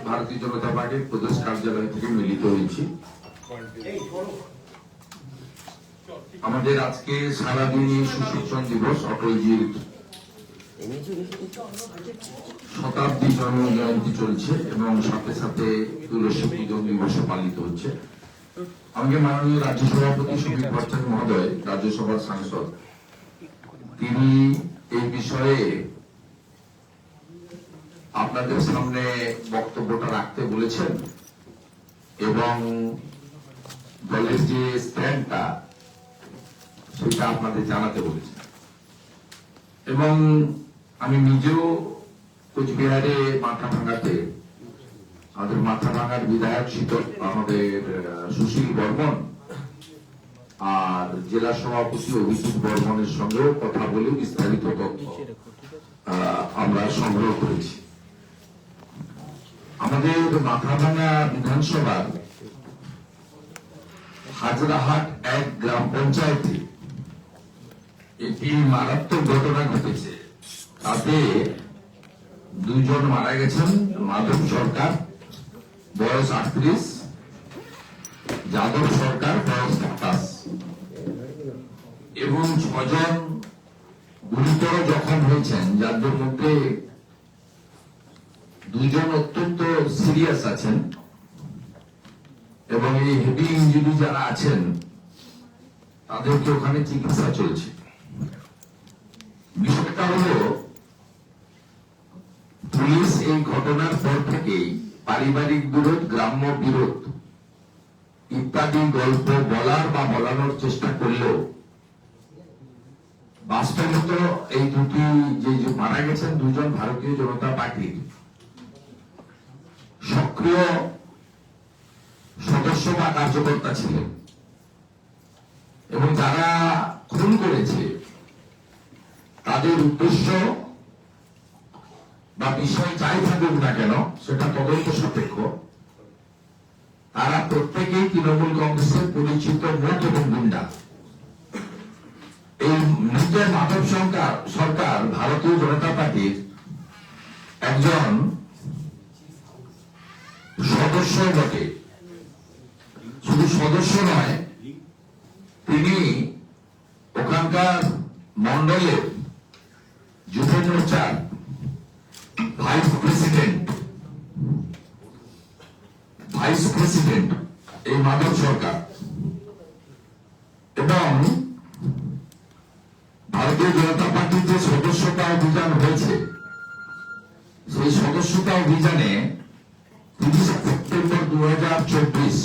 ভারতীয় জনতা পার্টির প্রদেশ কার্যালয় থেকে মিলিত হয়েছি। আমাদের আজকে সারাদিনই সুশিক্ষণ দিবস, অটলজির শতাব্দী জন্ম জয়ন্তী চলছে এবং সাথে সাথে তুলসী পূজন দিবসও পালিত হচ্ছে। আমাকে মাননীয় রাজ্য সভাপতি সুদীপ ভট্টাচার্য মহোদয়, রাজ্যসভার সাংসদ, তিনি এই বিষয়ে আপনাদের সামনে বক্তব্যটা রাখতে বলেছেন এবং দলের যে স্ট্যান্ডটা সেটা আপনাদের জানাতে বলেছেন। এবং আমি নিজেও কোচবিহারে মাথাভাঙ্গাতে আমাদের মাথাভাঙ্গার বিধায়ক আমাদের সুশীল বর্মন আর জেলা সভাপতি অভিজিৎ বর্মনের সঙ্গেও কথা বলে বিস্তারিত তথ্য আমরা সংগ্রহ করেছি। আমাদের মাথাভাঙ্গা বিধানসভার হাজরাহাট 1 গ্রাম পঞ্চায়েতে একটি মারাত্মক ঘটনা ঘটেছে। তাতে 2 জন মারা গেছেন। মাধব সরকার বয়স 38, যাদব সরকার বয়স 27 এবং 6 জন গুরুতর জখম হয়েছেন, যাদের মধ্যে 2 জন অত্যন্ত সিরিয়াস আছেন এবং এই হেভি ইঞ্জুরি যারা আছেন তাদেরকে ওখানে চিকিৎসা চলছে। বিষয়টা হলো, পুলিশ এই ঘটনার পর থেকেই পারিবারিক বিরোধ, গ্রাম্য বিরোধ ইত্যাদি গল্প বলার বা বলানোর চেষ্টা করলেও বাস্তবত এই দুটি যে মারা গেছেন 2 জন ভারতীয় জনতা পার্টির সক্রিয় সদস্য বা কার্যকর্তা ছিলেন এবং যারা খুন করেছে তাদের উদ্দেশ্য বা বিষয় যাই থাকুক না কেন সেটা তদন্ত সাপেক্ষ। তারা প্রত্যেকেই তৃণমূল কংগ্রেসের পরিচিত মুখ এবং গুন্ডা। এই নিজের মাধব সরকার ভারতীয় জনতা পার্টির একজন সদস্য বটে, শুধু সদস্য নয়, তিনি ওখানকার মন্ডলের যুব মোর্চার ভাইস প্রেসিডেন্ট এই মাধব সরকার। এবং ভারতীয় জনতা পার্টির যে সদস্যতা অভিযান হয়েছে, সেই সদস্যতা অভিযানে 30 সেপ্টেম্বর 2024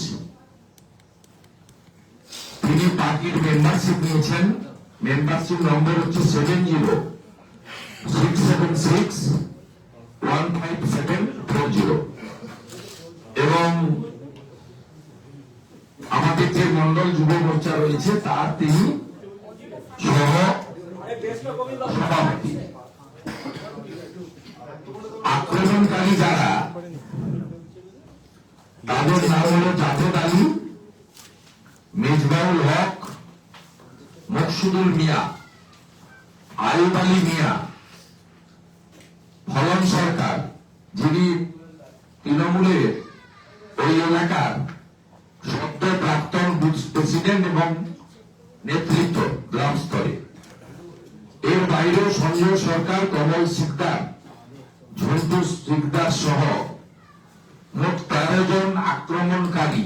তিনি পার্টির মেম্বারশিপ নিয়েছেন। মেম্বারশিপ নম্বর হচ্ছে 7067615740 এবং আমাদের যে মন্ডল যুব মোর্চা রয়েছে তার তিনি সহ সভাপতি। আক্রমণকারী যারা, তাদের নাম হল জাভেদ আলী, মেজবাউল হক, মকসুদুল মিয়া, আয়ুব আলী মিয়া, ফলন সরকার, যিনি তৃণমূলের ওই এলাকার সদ্য প্রাক্তন প্রেসিডেন্ট এবং নেতৃত্ব গ্রাম স্তরে। এর বাইরেও সঞ্জয় সরকার, কমল সিকদার, ঝন্টু সিকদার সহ মোট 13 জন আক্রমণকারী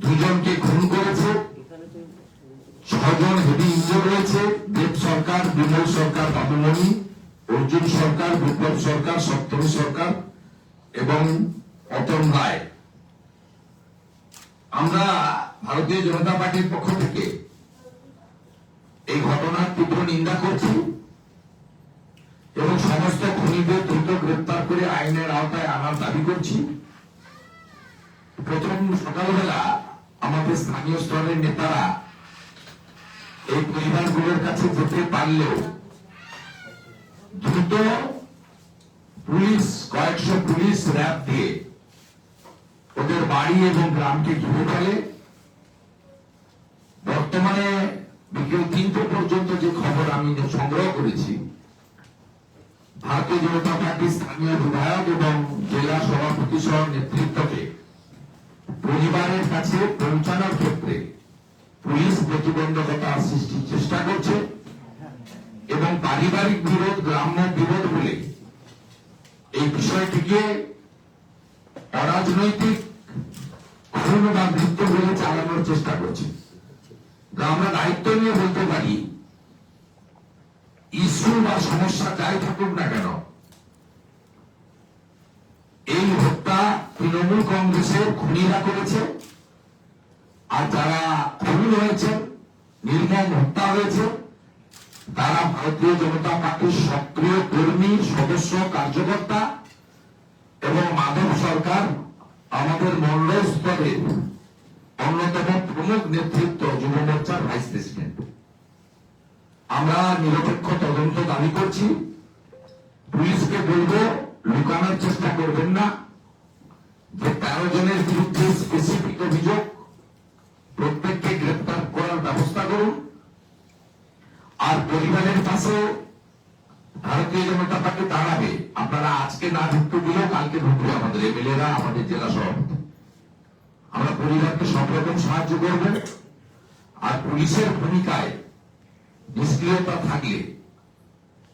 2 জনকে খুন করেছে, 6 জন হেভি ইনজুর হয়েছে। দেব সরকার, বিমল সরকার, বাবুমণি, অর্জুন সরকার, বিপ্লব সরকার, সপ্তমী সরকার এবং অতন রায়। আমরা ভারতীয় জনতা পার্টির পক্ষ থেকে এই ঘটনার তীব্র নিন্দা করছি এবং সমস্ত খুনিদের দ্রুত গ্রেপ্তার করে আইনের আওতায় আনার দাবি করছি। প্রথম সকালবেলা আমাদের স্থানীয় স্তরের নেতারা এই পরিবারগুলোর কাছে যেতে পারলেও দ্রুত পুলিশ, কয়েকশো পুলিশ র্যাব দিয়ে ওদের বাড়ি এবং গ্রামকে ঘিরে ফেলে। বর্তমানে বিকেল 3টে পর্যন্ত যে খবর আমি সংগ্রহ করেছি, ভারতীয় জনতা পার্টির স্থানীয় বিধায়ক এবং জেলা নেতৃত্বকে পরিবারের কাছে পৌঁছানোর ক্ষেত্রে পুলিশ প্রতিবন্ধকতা সৃষ্টির চেষ্টা করছে এবং পারিবারিক বিরোধ, গ্রাম্য বিরোধ বলে এই বিষয়টিকে অরাজনৈতিক খুন বা মৃত্যু বলে চালানোর চেষ্টা করছে। আমরা দায়িত্ব নিয়ে বলতে পারি, ইস্যু বা সমস্যা যাই থাকুক না কেন, এই হত্যা তৃণমূল কংগ্রেসের খুনিরা করেছে। আর যারা খুন হয়েছে, নির্মম হত্যা হয়েছে, তারা ভারতীয় জনতা পার্টির সক্রিয় কর্মী, সদস্য, কার্যকর্তা এবং মাধব সরকার আমাদের মন্ডল স্তরের অন্যতম প্রমুখ নেতৃত্ব, যুব মোর্চার ভাইস প্রেসিডেন্ট। আমরা নিরপেক্ষ তদন্ত দাবি করছি। পুলিশকে বলবো, লুকানোর চেষ্টা করবেন না। যে 13 জনের বিরুদ্ধে স্পেসিফিক অভিযোগ, প্রত্যেককে গ্রেপ্তার করার ব্যবস্থা করুন। আর পরিবারের পাশে ভারতীয় জনতা পার্টি দাঁড়াবে। আপনারা আজকে না ঢুকতে দিলেও কালকে ঢুকবে আমাদের এমএলএরা, আমাদের জেলা সভাপতি। আমরা পরিবারকে সব রকম সাহায্য করব। আর পুলিশের ভূমিকায় নিষ্ক্রিয়তা থাকলে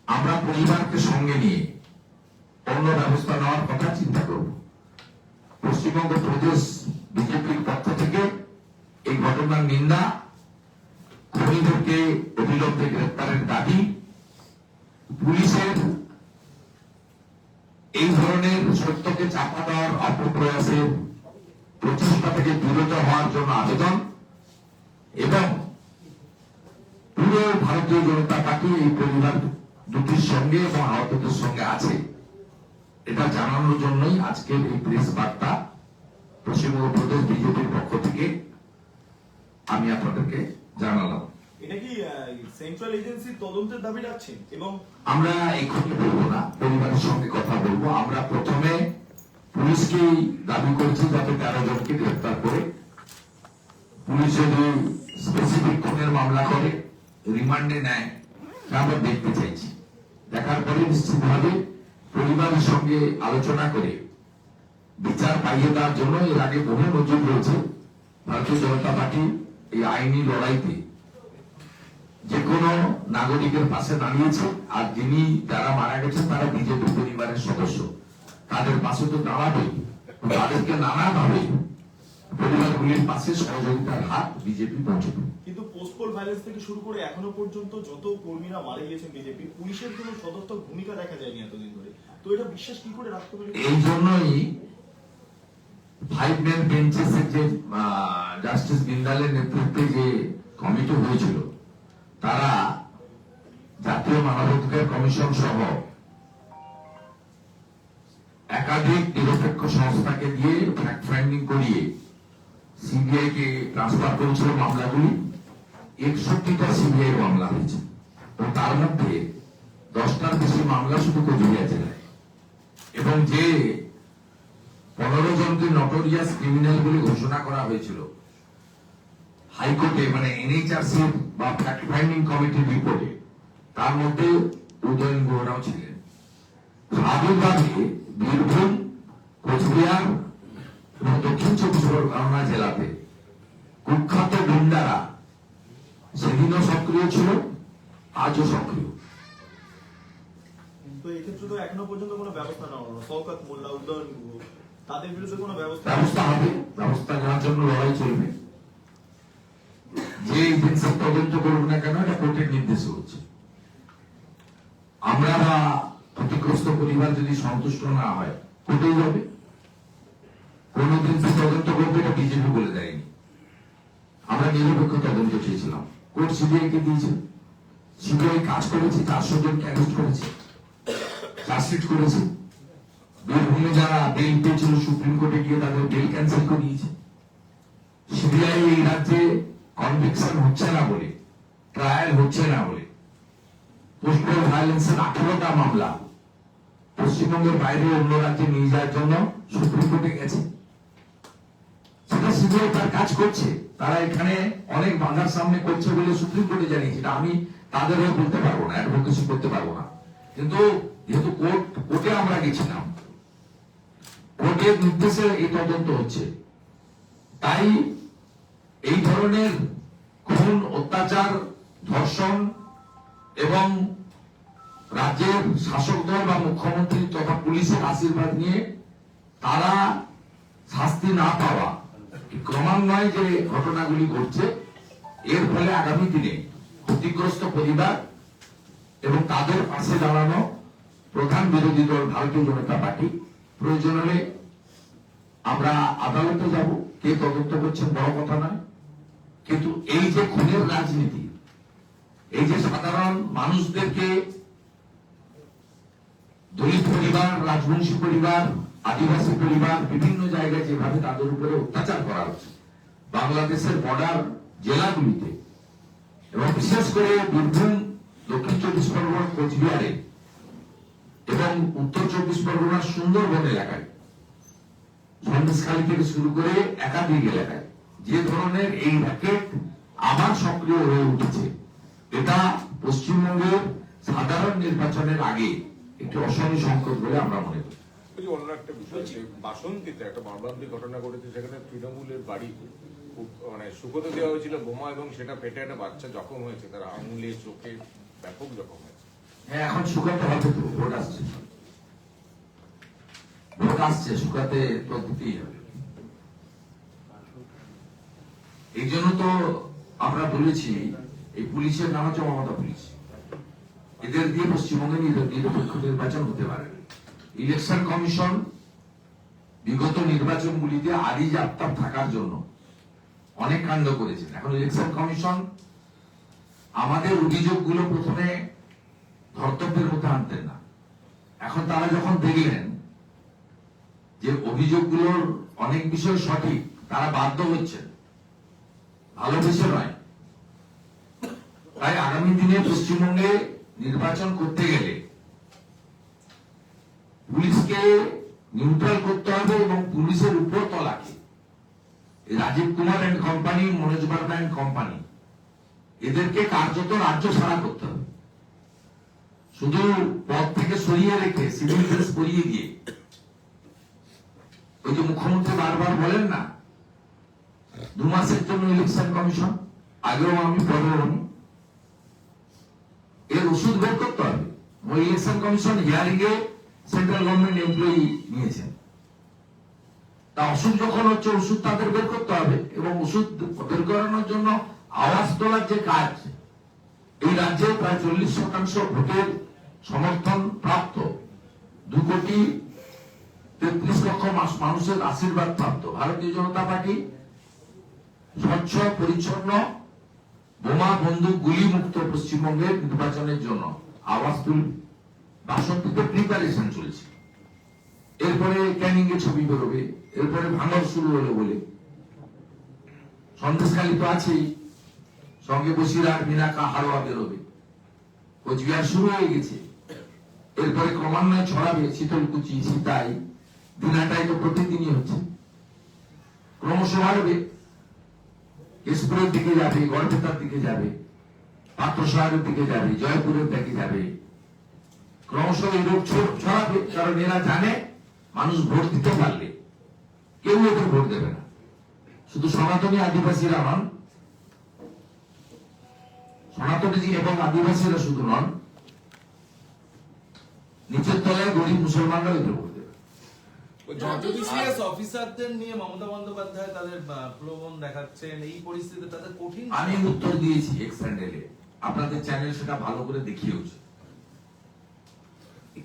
আমরা পরিবারকে সঙ্গে নিয়ে অন্য ব্যবস্থা নেওয়ার কথা চিন্তা করব। পশ্চিমবঙ্গ প্রদেশ বিজেপির পক্ষ থেকে এই ঘটনার নিন্দা, খুনিদেরকে অবিলম্বে গ্রেপ্তারের দাবি, পুলিশের এই ধরনের সত্যকে চাপা দেওয়ার অপপ্রয়াসের প্রচেষ্টা থেকে বিরত হওয়ার জন্য আবেদন এবং পুরো ভারতীয় জনতা পার্টি এই পরিবার দুটির সঙ্গে এবং আহতদের সঙ্গে আছে, এটা জানানোর জন্যই আজকের এই প্রেস বার্তা পশ্চিমবঙ্গ প্রদেশ বিজেপির পক্ষ থেকে আমি আপনাদেরকে জানালাম। এটা কি সেন্ট্রাল এজেন্সির তদন্তের দাবি রাখছেন? এবং আমরা এখনই বলবো না, পরিবারের সঙ্গে কথা বলবো। আমরা প্রথমে পুলিশকেই দাবি করছি যাতে 13 জনকে গ্রেফতার করে পুলিশ যদি স্পেসিফিক খুনের মামলা করে রিমান্ডে নেয়, আমরা দেখতে চাইছি। দেখার পরে নিশ্চিতভাবে পরিবারের সঙ্গে আলোচনা করে বিচার পাইয়ে দেওয়ার জন্য এর আগে বহু নজির রয়েছে। ভারতীয় জনতা পার্টি এই আইনি লড়াইতে যে কোনো নাগরিকের পাশে দাঁড়িয়েছে। আর যিনি যারা মারা গেছেন তারা বিজেপি পরিবারের সদস্য, তাদের পাশে তো দাঁড়াবেই। তাদেরকে নানাভাবে পরিবারগুলির পাশে সহযোগিতার হাত বিজেপি পৌঁছবে। কিন্তু পোস্টপোল ভায়োলেন্স থেকে শুরু করে এখনো পর্যন্ত যত কর্মীরা মারা গিয়েছেন বিজেপি, পুলিশের কোনো সদর্থক ভূমিকা দেখা যায়নি এতদিন ধরে। তো এটা বিশ্বাস কি করে রাখতে পারি? এই জন্যই 5 ম্যান বেঞ্চেসের যে জাস্টিস বিন্দালের নেতৃত্বে যে কমিটি হয়েছিল, তারা জাতীয় মানবাধিকার কমিশন সহ একাধিক নিরপেক্ষ সংস্থাকে দিয়ে ফ্যাক্ট ফাইন্ডিং করিয়ে সিবিআই কে ট্রান্সফার করেছিল মামলাগুলি। 61টা সিবিআই মামলা হয়েছে এবং তার মধ্যে 10টার বেশি মামলা শুধু কোচবিহার জেলায়। এবং যে 15 জনকে নটোরিয়াস ক্রিমিনাল বলে ঘোষণা করা হয়েছিল হাইকোর্টে, মানে এনএইচআরসি বা ফ্যাক্ট ফাইন্ডিং কমিটির রিপোর্টে, তার মধ্যে উদয়ন গুহরাও ছিলেন। আবির্ভাবে বীরভূম, কোচবিহার এবং দক্ষিণ 24 পরগনা জেলাতে কুখ্যাত গুন্ডারা সেদিনও সক্রিয় ছিল, আজও সক্রিয়। কিন্তু এক্ষেত্রে তো এখনো পর্যন্ত কোনো ব্যবস্থা নেওয়া হলো। শওকত মোল্লা, উদয়ন গুহ, তাদের বিরুদ্ধে কোনো ব্যবস্থা হবে। ব্যবস্থা নেওয়ার জন্য লড়াই চলবে। যে এজেন্সি তদন্ত করবে না কেন, এটা কোর্টের নির্দেশে হচ্ছে। আমরা বা ক্ষতিগ্রস্ত পরিবার যদি সন্তুষ্ট না হয়, কোর্টে যাবে। কোন এজেন্সি তদন্ত করবে এটা বিজেপি বলে দেয়নি। আমরা নিরপেক্ষ তদন্ত চেয়েছিলাম, কোর্ট সিবিআই কে দিয়েছে। সিবিআই কাজ করেছে, 400 জনকে অ্যারেস্ট করেছে, চার্জশিট করেছে। বীরভূমে যারা বেল পেয়েছিল সুপ্রিম কোর্টে গিয়ে তাদের বেল ক্যান্সেল করে দিয়েছে। সিবিআই এই রাজ্যে কনভিকশন হচ্ছে না বলে, ট্রায়াল হচ্ছে না বলে, পোস্টপোল ভায়োলেন্সের 18টা মামলা পশ্চিমবঙ্গের বাইরে অন্য রাজ্যে নিয়ে যাওয়ার জন্য সুপ্রিম কোর্টে গেছে। সেটা সিবিআই তার কাজ করছে। তারা এখানে অনেক বাধার সামনে করছে বলে সুপ্রিম কোর্টে জানিয়েছে। আমি তাদের হয়ে বলতে পারবো না, অ্যাডভোকেসি করতে পারবো না। কিন্তু যেহেতু কোর্টে আমরা গেছিলাম, কোর্টের নির্দেশে এই তদন্ত হচ্ছে। তাই এই ধরনের খুন, অত্যাচার, ধর্ষণ এবং রাজ্যের শাসক দল বা মুখ্যমন্ত্রী তথা পুলিশের আশীর্বাদ নিয়ে তারা শাস্তি না পাওয়া, ক্রমান্বয়ে যে ঘটনাগুলি ঘটছে, এর ফলে আগামী দিনে ক্ষতিগ্রস্ত পরিবার এবং তাদের পাশে দাঁড়ানো প্রধান বিরোধী দল ভারতীয় জনতা পার্টি, প্রয়োজন হলে আমরা আদালতে যাব, কে তদন্ত করছেন বড় কথা নয়, কিন্তু এই যে খুনের রাজনীতি, এই যে সাধারণ মানুষদেরকে দলিত পরিবার, রাজবংশী পরিবার, আদিবাসী পরিবার বিভিন্ন জায়গায় যেভাবে তাদের উপরে অত্যাচার করা হচ্ছে, বাংলাদেশের বর্ডার জেলাগুলিতে এবং বিশেষ করে বীরভূম, দক্ষিণ চব্বিশ পরগনা, কোচবিহারে এবং উত্তর চব্বিশ পরগনার সুন্দরবন এলাকায়, সন্দেশখালী থেকে শুরু করে একাধিক এলাকায় যে ধরনের এই র্যাকেট আবার সক্রিয় হয়ে উঠেছে, এটা পশ্চিমবঙ্গের সাধারণ নির্বাচনের আগে একটি অশনি সংকট বলে আমরা মনে করি। অন্য একটা বিষয়, বাসন্তীতে একটা মর্মান্তিক ঘটনা ঘটেছে, সেখানে তৃণমূলের বাড়ি মানে শুকোতে দেওয়া হয়েছিল বোমা এবং সেটা পেটে একটা বাচ্চা জখম হয়েছে, তার আঙুলে, চোখে ব্যাপক জখম হয়েছে। হ্যাঁ, এখন শুকাতে হবে তো, ভোট আসছে, শুকাতে তো দিতেই হবে। এই জন্য তো আমরা বলেছি এই পুলিশের নাম হচ্ছে মমতা পুলিশ, এদের দিয়ে পশ্চিমবঙ্গে নিরপেক্ষ নির্বাচন হতে পারে। ইলেকশন কমিশন বিগত নির্বাচনগুলিতে আদি জাপ্তাব থাকার জন্য অনেক কাণ্ড করেছেন। এখন ইলেকশন কমিশন আমাদের অভিযোগগুলো প্রথমে ধর্তব্যের মধ্যে আনতেন না, এখন তারা যখন দেখলেন যে অভিযোগগুলোর অনেক বিষয় সঠিক, তারা বাধ্য হচ্ছেন, ভালোবেসে নয়। তাই আগামী দিনে পশ্চিমবঙ্গে নির্বাচন করতে গেলে পুলিশকে নিউট্রাল করতে হবে এবং পুলিশের উপর তলাকে Rajeev Kumar and company, Manoj Verma and company, এদেরকে কার্যত রাজ্য ছাড়া করতে হবে। শুধু পদ থেকে সরিয়ে রেখে সিভিল ড্রেস পরিয়ে দিয়ে, ওই যে মুখ্যমন্ত্রী বারবার বলেন না 2 মাসের জন্য ইলেকশন কমিশন, আগেও আমি পরেও আমি, এর ওষুধ বের করতে হবে। ওই election commission hearing a central government employee নিয়েছেন, তা ওষুধ যখন হচ্ছে ওষুধ তাদের বের করতে হবে এবং ওষুধ বের করানোর জন্য আওয়াজ তোলার যে কাজ, এই রাজ্যে প্রায় 40% ভোটের সমর্থন প্রাপ্ত 2,33,00,000 মানুষের আশীর্বাদ প্রাপ্ত ভারতীয় জনতা পার্টি স্বচ্ছ, পরিচ্ছন্ন, বোমা, বন্দুক, গুলি মুক্ত পশ্চিমবঙ্গের নির্বাচনের জন্য আওয়াজ তুলবে। বাসন্তীতে প্রিপারেশন চলছে, এরপরে ক্যানিং এ ছবি বেরোবে, এরপরে ভাঙর শুরু হলো বলে সন্দেশখালী তো আছেই, সঙ্গে বসিরহাট, মিনাকা, হাড়োয়া বেরোবে, কোচবিহার শুরু হয়ে গেছে, এরপরে ক্রমান্বয়ে ছড়াবে শীতলকুচি, সীতাই, দিনাটাই তো প্রতিদিনই হচ্ছে, ক্রমশ বাড়বে, কেশপুরের দিকে যাবে, গড়বেতার দিকে যাবে, পাত্রসাহের দিকে যাবে, জয়পুরের দিকে যাবে, ক্রমশ এই রোগ ছড়াবে। কারণ এরা জানে মানুষ ভোট দিতে পারলে কেউ এদের ভোট দেবে না। শুধু সনাতনী আদিবাসীরা নন, সনাতনী এবং আদিবাসীরা শুধু নন, নিচের তলায় গরিব মুসলমানরা এদের ভোট দেবে। বিসিএস অফিসারদের নিয়ে মমতা বন্দ্যোপাধ্যায় তাদের প্রলোভন দেখাচ্ছেন, এই পরিস্থিতিতে তাদের কঠিন। আমি উত্তর দিয়েছি এক্স হ্যান্ডেলে, আপনাদের চ্যানেল সেটা ভালো করে দেখিয়েছে,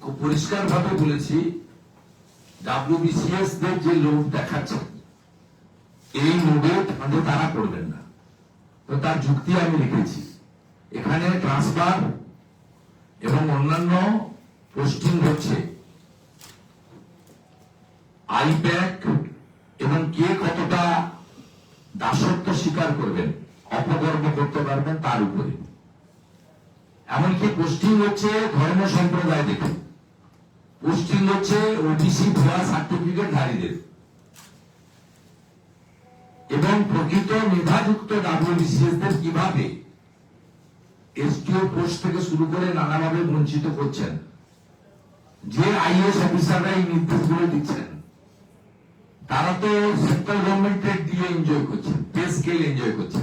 খুব পরিষ্কার ভাবে বলেছি WBCS দের যে লোভ দেখাচ্ছে, এই লোভে আমাদের তারা করবেন না। তো তার যুক্তি আমি লিখেছি, এখানে ট্রান্সফার এবং অন্যান্য পোস্টিং হচ্ছে আইপ্যাক এবং কে কতটা দাসত্ব স্বীকার করবেন, অপকর্ম করতে পারবেন তার উপরে। এমনকি পোস্টিং হচ্ছে ধর্ম সম্প্রদায় দেখে, পোস্টিং হচ্ছে ওবিসি ভুয়া সার্টিফিকেট ধারীদের এবং প্রকৃত মেধাযুক্ত WBCS দের কিভাবে এসডিও পোস্ট থেকে শুরু করে নানাভাবে বঞ্চিত করছেন, যে IAS অফিসাররা এই নির্দেশগুলো দিচ্ছেন তারা তো সেন্ট্রাল গভর্নমেন্টের দিয়ে এনজয় করছে, পে স্কেল এনজয় করছে।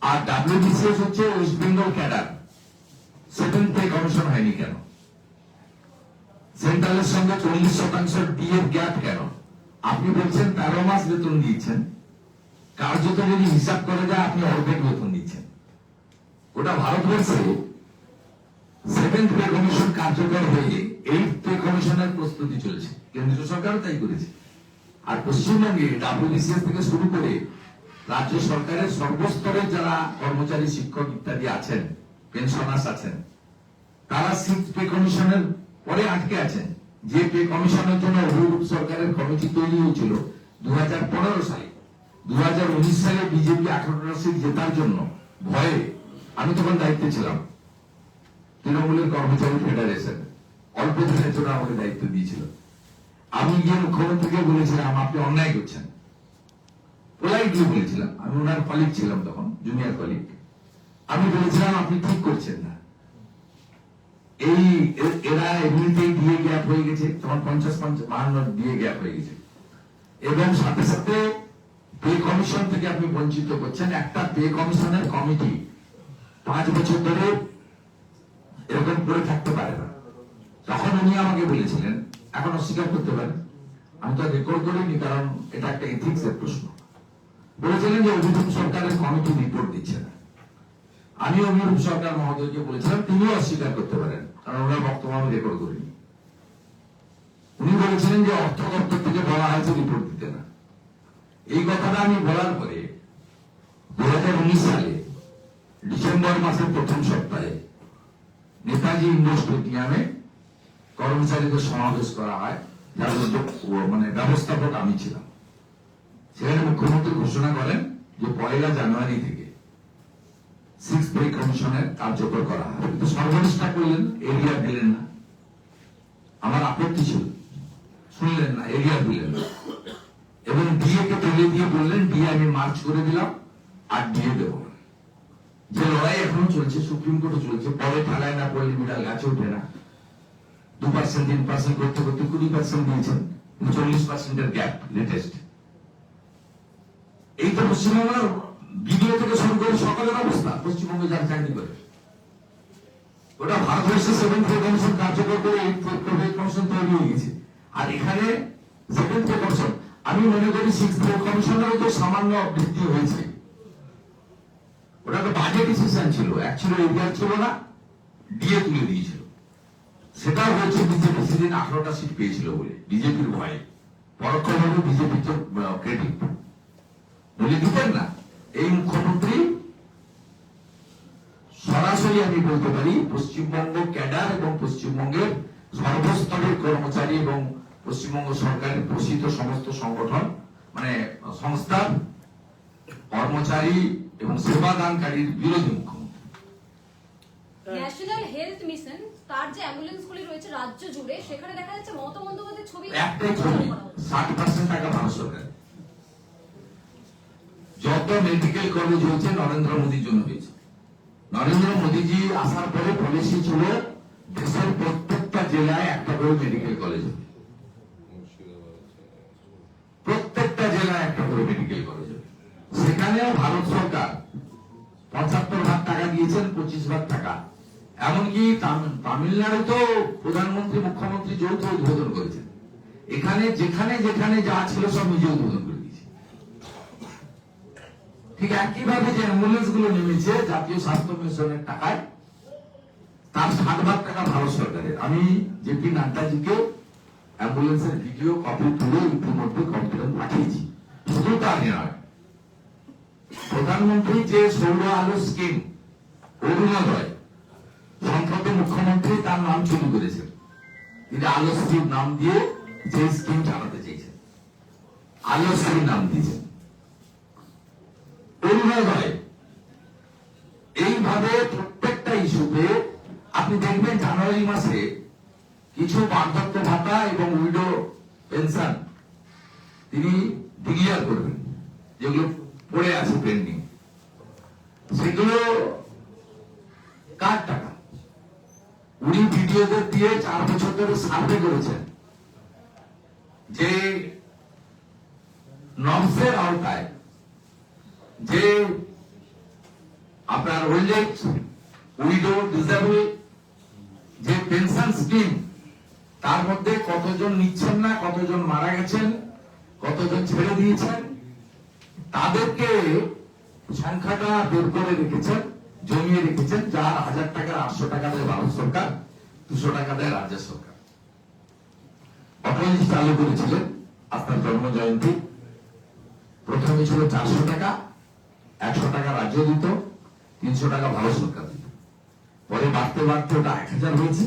আর ডাব্লিউবিসিএস হচ্ছে West Bengal cadre, 7th pay commission হয়নি কেন? সেন্ট্রালের সঙ্গে 40% ডিএর গ্যাপ কেন? আপনি বলছেন 13 মাস বেতন দিচ্ছেন, কার্যত যদি হিসাব করে যায় আপনি অর্ধেক বেতন দিচ্ছেন। ওটা ভারতবর্ষে 7th পে কমিশন কার্যকর হয়ে 8th পে কমিশনের প্রস্তুতি চলছে, কেন্দ্রীয় সরকারও তাই করেছে। আর পশ্চিমবঙ্গে ডাব্লিউবিসিএস থেকে শুরু করে রাজ্য সরকারের সর্বস্তরের যারা কর্মচারী, শিক্ষক ইত্যাদি আছেন, পেনশনার্স আছেন, তারা 6th পে কমিশনের পরে আটকে আছেন। যে পে কমিশনের জন্য অভিরূপ সরকারের কমিটি তৈরি হয়েছিল 2015 সালে, 2019 সালে বিজেপি 18টা সিট জেতার জন্য ভয়ে, আমি তখন দায়িত্বে ছিলাম, তৃণমূলের কর্মচারী ফেডারেশন অল্প দিনের জন্য আমাকে দায়িত্ব দিয়েছিল। আমি গিয়ে মুখ্যমন্ত্রীকে বলেছিলাম আপনি অন্যায় করছেন, পোলাইটলি বলেছিলাম, আমি ওনার কলিগ ছিলাম তখন, জুনিয়র কলিগ। আমি বলেছিলাম আপনি ঠিক করছেন না, এই এরা এমনিতেই দিয়ে গ্যাপ হয়ে গেছে, তখন 50-52 দিয়ে গ্যাপ হয়ে গেছে, এবং সাথে সাথে পে কমিশন থেকে আপনি বঞ্চিত করছেন। একটা পে কমিশনের কমিটি 5 বছর ধরে এরকম করে থাকতে পারে না। তখন উনি আমাকে বলেছিলেন, এখন অস্বীকার করতে পারেন, আমি তো রেকর্ড করিনি কারণ এটা একটা এথিক্স এর প্রশ্ন, বলেছিলেন যে অভিরূপ সরকারের কমিটি রিপোর্ট দিচ্ছে না। আমি অভিরূপ সরকার মহোদয়কে বলেছিলাম, তিনিও অস্বীকার করতে পারেন কারণ ওনার বক্তব্য আমি রেকর্ড করিনি। উনি বলেছিলেন যে অর্থ দপ্তর থেকে বলা হয়েছে রিপোর্ট দিতে না। এই কথাটা আমি বলার পরে 2019 সালে ডিসেম্বর মাসের প্রথম সপ্তাহে নেতাজি ইন্ডোর স্টেডিয়ামে কর্মচারীদের সমাবেশ করা হয়, যার মধ্যে মানে ব্যবস্থাপক আমি ছিলাম। সেখানে মুখ্যমন্ত্রী ঘোষণা করেন যে 1 জানুয়ারি থেকে 6th পে কমিশনের কার্যকর করা হয়। কিন্তু সর্বনিষ্ঠা করলেন, এরিয়া দিলেন না। আমার আপত্তি ছিল, শুনলেন না, এরিয়া দিলেন না, এবং ডিএ কে তুলে দিয়ে বললেন ডিএ আমি মার্চ করে দিলাম আর ডিএ দেব না। যে লড়াই এখনো চলছে, সুপ্রিম কোর্টে চলছে, পরে ঠেলায় না পড়লে বিড়াল গাছে ওঠে না। 2%, 3% করতে করতে 20% দিয়েছেন, 40% গ্যাপ লেটেস্ট। এই তো পশ্চিমবঙ্গের বিডিও থেকে শুরু করে সকলের অবস্থা, পশ্চিমবঙ্গে যারা চাকরি করে। ওটা ভারতবর্ষে 7th পে কমিশন কার্যকর করে 8th পে কমিশন তৈরি হয়ে গেছে। আর এখানে 7th পে কমিশন, আমি মনে করি 6th পে কমিশনেরও তো সামান্য বৃদ্ধি হয়েছে। ওটা তো বাজেট ডিসিশন ছিল, অ্যাকচুয়ালি এরিয়া ছিল না, ডিএ তুলে দিয়েছিল। সেটা হচ্ছে বিজেপি সেদিন 18টা সিট পেয়েছিল বলে, বিজেপির ভয়ে, পরোক্ষভাবে বিজেপির তো ক্রেডিট বলে দিতেন না। এই মুখ্যমন্ত্রী সরাসরি আমি বলতে পারি পশ্চিমবঙ্গ ক্যাডার এবং পশ্চিমবঙ্গের সর্বস্তরের কর্মচারী এবং পশ্চিমবঙ্গ সরকারের পোষিত সমস্ত সংগঠন মানে সংস্থার কর্মচারী এবং সেবাদানকারীর বিরোধী মুখ্যমন্ত্রী। ন্যাশনাল হেলথ মিশন তার যে অ্যাম্বুলেন্স গুলি রয়েছে রাজ্য জুড়ে, সেখানে দেখা যাচ্ছে মমতা বন্দ্যোপাধ্যায়ের ছবি একটাই ছবি, 60% টাকা ভারত সরকার। যত মেডিকেল কলেজ হয়েছে নরেন্দ্র মোদীর জন্য হয়েছে। নরেন্দ্র মোদীজি আসার পরে পলিসি ছিল দেশের প্রত্যেকটা জেলায় একটা করে মেডিকেল কলেজ হবে, প্রত্যেকটা জেলায় একটা করে মেডিকেল কলেজ হবে। সেখানেও ভারত সরকার 75 ভাগ টাকা দিয়েছেন, 25 ভাগ টাকা। এমনকি তামিলনাড়ু তো প্রধানমন্ত্রী মুখ্যমন্ত্রী যৌথ উদ্বোধন করেছেন। এখানে যেখানে যেখানে যা ছিল সব নিজে উদ্বোধন করে দিয়েছে। ঠিক একইভাবে যে অ্যাম্বুলেন্স গুলো নেমেছে জাতীয় স্বাস্থ্য মিশনের টাকায়, তার 60 ভাগ টাকা ভারত সরকারের। আমি জেপি নাড্ডাজিকে অ্যাম্বুলেন্সের ভিডিও কপি তুলে ইতিমধ্যে কমপ্লেন পাঠিয়েছি। শুধু তাই নয়, প্রধানমন্ত্রী যে সৌর আলো স্কিম অরুণোদয়, সম্প্রতি মুখ্যমন্ত্রী তার নাম চুরি করেছেন। তিনি আলো স্কিম নাম দিয়ে যে স্কিম চালাতে চেয়েছেন, আলো স্কিম নাম দিয়েছেন অরুণোদয়। এইভাবে প্রত্যেকটা ইস্যুতে আপনি দেখবেন জানুয়ারি মাসে কিছু বার্ধক্য ভাতা এবং উইডো পেনশন তিনি ডিক্লেয়ার করবেন, যেগুলো পড়ে আছে পেন্ডিং। সেগুলো কার টাকা? উনি ভিডিওদের দিয়ে 4 বছর ধরে সার্ভে করেছেন যে রুলসের আওতায় যে আপনার ওল্ড এজ, উইডো, ডিসেবল যে পেনশন স্কিম, তার মধ্যে কতজন নিচ্ছেন না, কতজন মারা গেছেন, কতজন ছেড়ে দিয়েছেন, তাদেরকে সংখ্যাটা বের করে রেখেছেন, জমিয়ে রেখেছেন, যার 1000 টাকা 800 টাকা দেয় ভারত সরকার, 200 টাকা দেয় রাজ্য সরকার। অটলজি চালু করেছিলেন আপনার জন্ম জয়ন্তী, প্রথমে ছিল 400 টাকা, 100 টাকা রাজ্য দিত, 300 টাকা ভারত সরকার দিত। পরে বাড়তে বাড়তে ওটা 1000 হয়েছে,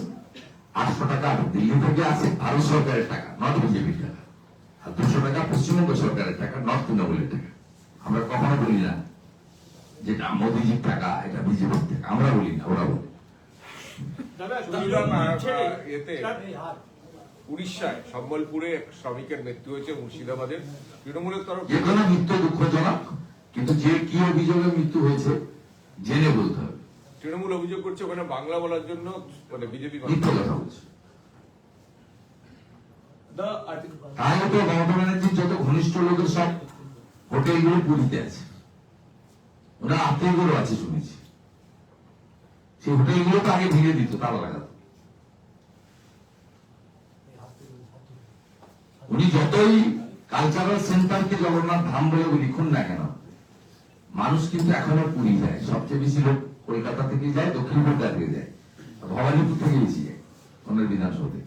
800 টাকা দিল্লি থেকে আসে ভারত সরকারের টাকা, নট বিজেপির টাকা, আর 200 টাকা পশ্চিমবঙ্গ সরকারের টাকা, নট তৃণমূলের টাকা। আমরা কখনো বলি না যেটা মোদীজির টাকা, এটা বিজেপির টাকা, আমরা বলি না, ওরা বলে। এতে উড়িষ্যায় সম্বলপুরে এক শ্রমিকের মৃত্যু হয়েছে, মুর্শিদাবাদের তৃণমূলের তরফ যে কোনো মৃত্যু দুঃখজনক, কিন্তু যে কি অভিযোগে মৃত্যু হয়েছে জেনে বলতে হবে। তৃণমূল অভিযোগ করছে ওখানে বাংলা বলার জন্য মানে বিজেপি মিথ্যে কথা বলছে। তাহলে তো মমতা ব্যানার্জির যত ঘনিষ্ঠ লোকের সব হোটেলগুলো পুরীতে আছে, ওরা আত্মীয়গুলো আছে শুনেছি, সেই হোটেলগুলো তো আগে ভেঙে দিত, তালা লাগাতো। উনি যতই কালচারাল সেন্টারকে জগন্নাথ ধাম বলে লিখুন না কেন, মানুষ কিন্তু এখনো পুরী যায়। সবচেয়ে বেশি লোক কলকাতা থেকে যায়, দক্ষিণ কলকাতা থেকে যায়, ভবানীপুর থেকে বেশি যায় ওনার বিধানসভাতে।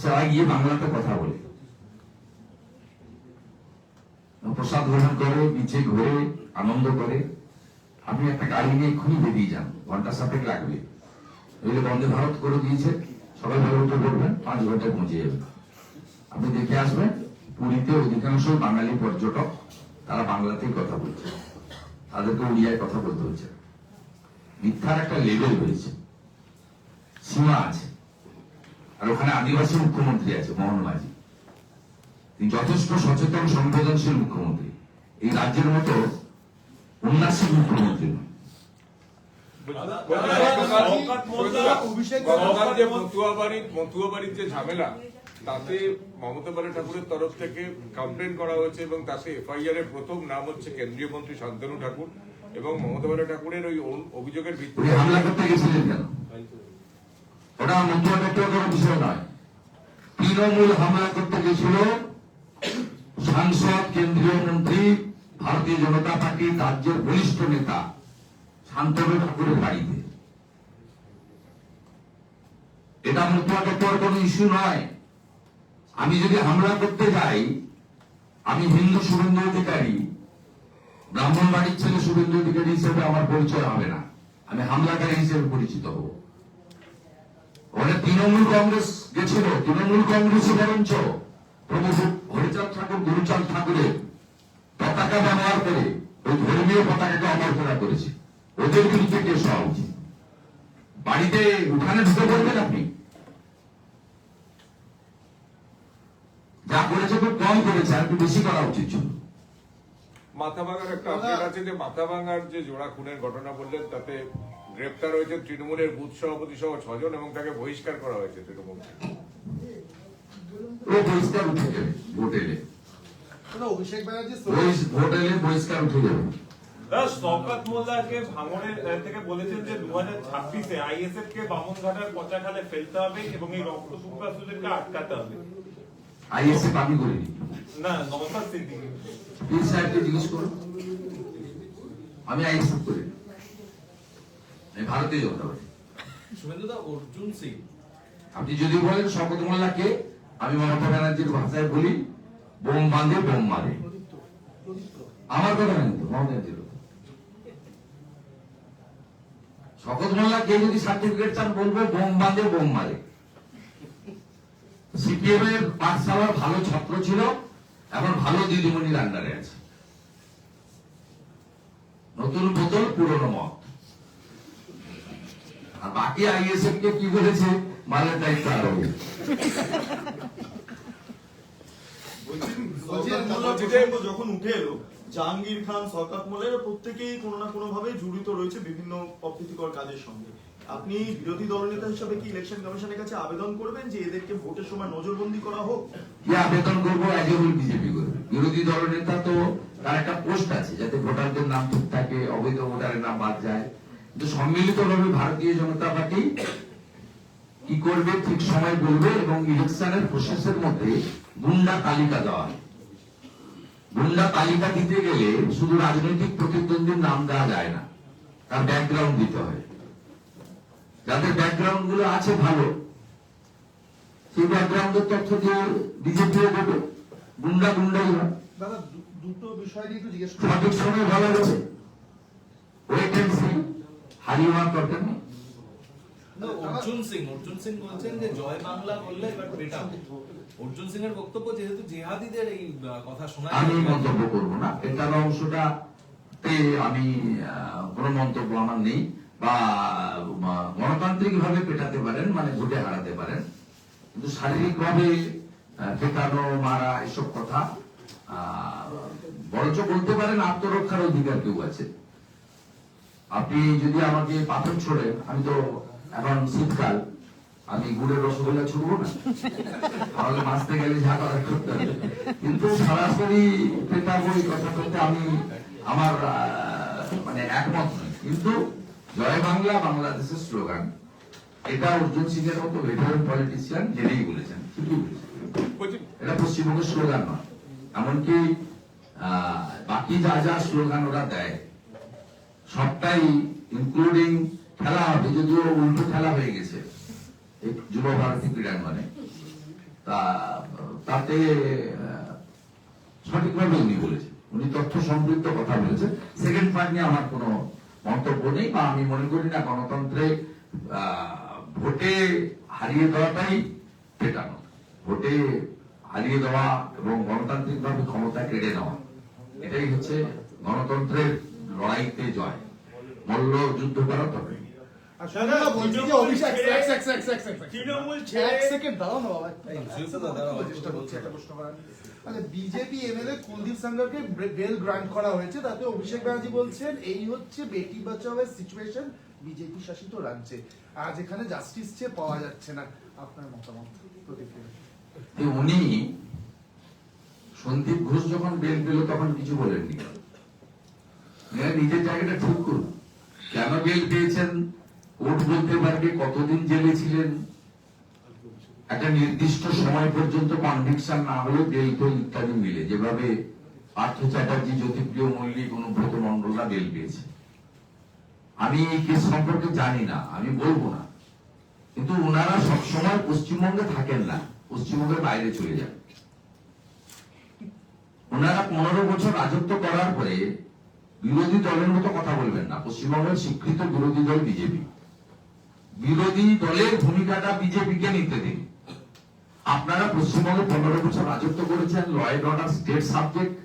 সবাই গিয়ে বাংলাতে কথা বলে, প্রসাদ গ্রহণ করে, বিচে ঘুরে আনন্দ করে। আপনি একটা গাড়ি নিয়ে এক্ষুনি বেরিয়ে যান, ঘন্টা 7 লাগবে। এগুলো বন্দে ভারত করে দিয়েছে, সবাই ভালো উঠে পড়বেন, 5 ঘন্টায় পৌঁছে যাবেন। আপনি দেখে আসবেন, পুরীতে অধিকাংশ বাঙালি পর্যটক তারা বাংলাতেই কথা বলছে, তাদেরকে উড়িয়ায় কথা বলতে হচ্ছে। মিথ্যার একটা লেভেল রয়েছে, সীমা আছে। আর ওখানে আদিবাসী মুখ্যমন্ত্রী আছে, মোহন মাঝি, তিনি যথেষ্ট সচেতন সংবেদনশীল মুখ্যমন্ত্রী, এই রাজ্যের মতো উন্নয়নশীল মুখ্যমন্ত্রী নয়। মতুয়াবাড়ির যে ঝামেলা, তাতে মমতা ঠাকুরের তরফ থেকে কমপ্লেন করা হয়েছে এবং তাতে এফআইআর এর প্রথম নাম হচ্ছে কেন্দ্রীয় মন্ত্রী শান্তনু ঠাকুর। এবং মমতা ঠাকুরের ওই অভিযোগের ভিত্তিতে হামলা করতে গেছিলেন কেন? ওটা মতুয়া কোনো বিষয় নয়। তৃণমূল হামলা করতে গেছিল সাংসদ, কেন্দ্রীয় মন্ত্রী, ভারতীয় জনতা পার্টির রাজ্যের বরিষ্ঠ নেতা শান্তনু ঠাকুরের বাড়িতে। এটা মতুয়া কোনো ইস্যু নয়। আমি যদি হামলা করতে যাই, আমি হিন্দু শুভেন্দু অধিকারী, ব্রাহ্মণ বাড়ির ছেলে শুভেন্দু অধিকারী হিসেবে আমার পরিচয় হবে না, আমি হামলাকারী হিসেবে পরিচিত হব। ওখানে তৃণমূল কংগ্রেস গেছিল, তৃণমূল কংগ্রেসে বরঞ্চ প্রভু হরিচাঁদ ঠাকুর, গুরুচাঁদ ঠাকুরের পতাকা ব্যবহার করে ওই ধর্মীয় পতাকাকে অবহেলা করেছে। ওদের বিরুদ্ধে কেস হওয়া উচিত। বাড়িতে উঠানে ঢুকে পড়বেন আপনি? যা করেছে খুব কম করেছে, আর একটু বেশি করা উচিত ছিল। মাথাভাঙার একটা আপডেট আছে যে মাথাভাঙার যে জোড়া খুনের ঘটনা বললেন, তাতে গ্রেপ্তার হয়েছে তৃণমূলের বুথ সভাপতি সহ 6 জন এবং তাকে বহিষ্কার করা হয়েছে তৃণমূল। ও বহিষ্কার উঠে যাবে, ভোট এলে অভিষেক ব্যানার্জি ভোট এলে বহিষ্কার উঠে যাবে। শওকত মোল্লাকে ভাঙড়ের থেকে বলেছেন যে 2026-এ আইএসএফ কে বামনঘাটার পচা খালে ফেলতে হবে এবং এই রক্ত পিপাসুদেরকে আটকাতে হবে। আইএসএফ আমি করিনি, না, নওশাদ সিদ্দিকী। পীর সাহেবকে জিজ্ঞেস করুন, আমি আইএসএফ করি, আমি ভারতীয় জনতা পার্টি। শুভেন্দুদা, অর্জুন সিং আপনি যদি বলেন শওকত মোল্লাকে, আমি মমতা ব্যানার্জির ভাষায় বলি বোম বাঁধে বোম মারে। আমার কথা নেই তো, মমতা ব্যানার্জির। শওকত মোল্লাকে যদি সার্টিফিকেট চান বলবো বোম বাঁধে বোম মারে। সিপিএম এর পাঠশালার ভালো ছাত্র ছিল, এখন ভালো দিদিমণির আন্ডারে আছে। নতুন বোতল পুরনো মত। আর বাকি আইএসএফ কে কি বলেছে, মালের দায়িত্ব আরো। যখন উঠে এলো, জাহাঙ্গীর খান, শওকত মোল্লা প্রত্যেকেই কোনো না কোনো ভাবে জড়িত রয়েছে বিভিন্ন অপ্রীতিকর কাজের সঙ্গে। আপনি বিরোধী দলনেতা হিসেবে কি ইলেকশন কমিশনের কাছে আবেদন করবেন যে এদেরকে ভোটের সময় নজরবন্দি করা হোক? কি আবেদন করবো? একেবারে বিজেপি করবে। বিরোধী দলনেতা তো তার একটা পোস্ট আছে যাতে ভোটারদের নাম ঠিক থাকে, অবৈধ ভোটারের নাম বাদ যায়। কিন্তু সম্মিলিতভাবে ভারতীয় জনতা পার্টি কি করবে ঠিক সময় বলবে, এবং ইলেকশনের প্রসেসের মধ্যে গুন্ডা তালিকা দেওয়া হয়। গুন্ডা তালিকা দিতে গেলে শুধু রাজনৈতিক প্রতিদ্বন্দ্বীর নাম দেওয়া যায় না, তার ব্যাকগ্রাউন্ড দিতে হয়। যাদের ব্যাকগ্রাউন্ড গুলো আছে ভালো, সেই ব্যাকগ্রাউন্ডের তথ্য দিয়ে বিজেপিও দেবে, গুন্ডা গুন্ডাই হয়। দাদা দুটো বিষয় নিয়ে একটু জিজ্ঞেস সঠিক সময় ভালো গেছে, ওয়েট এন্ড সি, হারিয়ে হওয়ার দরকার নেই। অর্জুন সিং বলছেন যে জয় বাংলা বললে এবার বেটা। অর্জুন সিং এর বক্তব্য যেহেতু জেহাদিদের এই কথা শোনা আমি মন্তব্য করবো না, এটার অংশটাতে আমি কোনো মন্তব্য আমার নেই। বা গণতান্ত্রিক ভাবে পেটাতে পারেন, মানে ভোটে হারাতে পারেন, কিন্তু শারীরিক ভাবে পেটানো, মারা, এসব কথা বরঞ্চ বলতে পারেন আত্মরক্ষার অধিকার কেউ আছে। আপনি যদি আমাকে পাথর ছোড়েন, আমি তো এখন শীতকাল, আমি গুড়ের রসগোল্লা ছুড়বো না, তাহলে মাসতে গেলে যা করার করতে হবে। কিন্তু সরাসরি পেটাবো এই কথা বলতে আমি আমার মানে একমত নই। কিন্তু জয় বাংলা বাংলাদেশের স্লোগান, এটা অর্জুন সিং এর মতো ভেটারেন পলিটিশিয়ান জেনেই বলেছেন, ঠিকই বলেছেন। এটা পশ্চিমবঙ্গের স্লোগান নয়। এমনকি বাকি যা যা স্লোগান ওরা দেয় সবটাই, ইনক্লুডিং খেলা হবে, যদিও উল্টো খেলা হয়ে গেছে এই যুব ভারতী ক্রীড়াঙ্গনে, তাতে সঠিকভাবে উনি বলেছেন, উনি তথ্য সমৃদ্ধ কথা বলেছেন। সেকেন্ড পার্ট নিয়ে আমার কোনো মন্তব্য নেই, বা আমি মনে করি না গণতন্ত্রে ভোটে হারিয়ে দেওয়াটাই পেটানো। ভোটে হারিয়ে দেওয়া এবং গণতান্ত্রিক ভাবে ক্ষমতা কেড়ে নেওয়া, এটাই হচ্ছে গণতন্ত্রের লড়াইতে জয়। মল্ল যুদ্ধ করা তবে আসলে বলছি যে অভিষেক তৃণমূল এক সেকেন্ড দাঁড়াও না বাবা, চেষ্টা করছি একটা প্রশ্ন করার। আচ্ছা, বিজেপি এমএলএ কুলদীপ সাঙ্গারকে বেল গ্রান্ট করা হয়েছে, তাতে অভিষেক ব্যানার্জি বলছেন এই হচ্ছে বেটি বাঁচাওয়ের সিচুয়েশন বিজেপি শাসিত রাজ্যে, আজ এখানে জাস্টিস চেয়ে পাওয়া যাচ্ছে না। আপনার মতামত, প্রতিক্রিয়া? উনি সন্দীপ ঘোষ যখন বেল পেল তখন কিছু বলেননি, নিজের জায়গাটা ঠিক করুন। কেন বেল পেয়েছেন কোর্ট বলতে পারবে, কতদিন জেলে ছিলেন, একটা নির্দিষ্ট সময় পর্যন্ত কনভিকশন না হলে বেল টেল ইত্যাদি মিলে, যেভাবে পার্থ চ্যাটার্জি, জ্যোতিপ্রিয় মল্লিক, অনুব্রত মন্ডলরা বেল পেয়েছে। আমি এই কেস সম্পর্কে জানি না, আমি বলবো না, কিন্তু ওনারা সবসময় পশ্চিমবঙ্গে থাকেন না, পশ্চিমবঙ্গের বাইরে চলে যান। ওনারা 15 বছর রাজত্ব করার পরে বিরোধী দলের মতো কথা বলবেন না। পশ্চিমবঙ্গের স্বীকৃত বিরোধী দল বিজেপি, বিরোধী দলের ভূমিকাটা বিজেপিকে নিতে দিন। আপনারা পশ্চিমবঙ্গে 15 বছর রাজত্ব করেছেন, law and order state subject.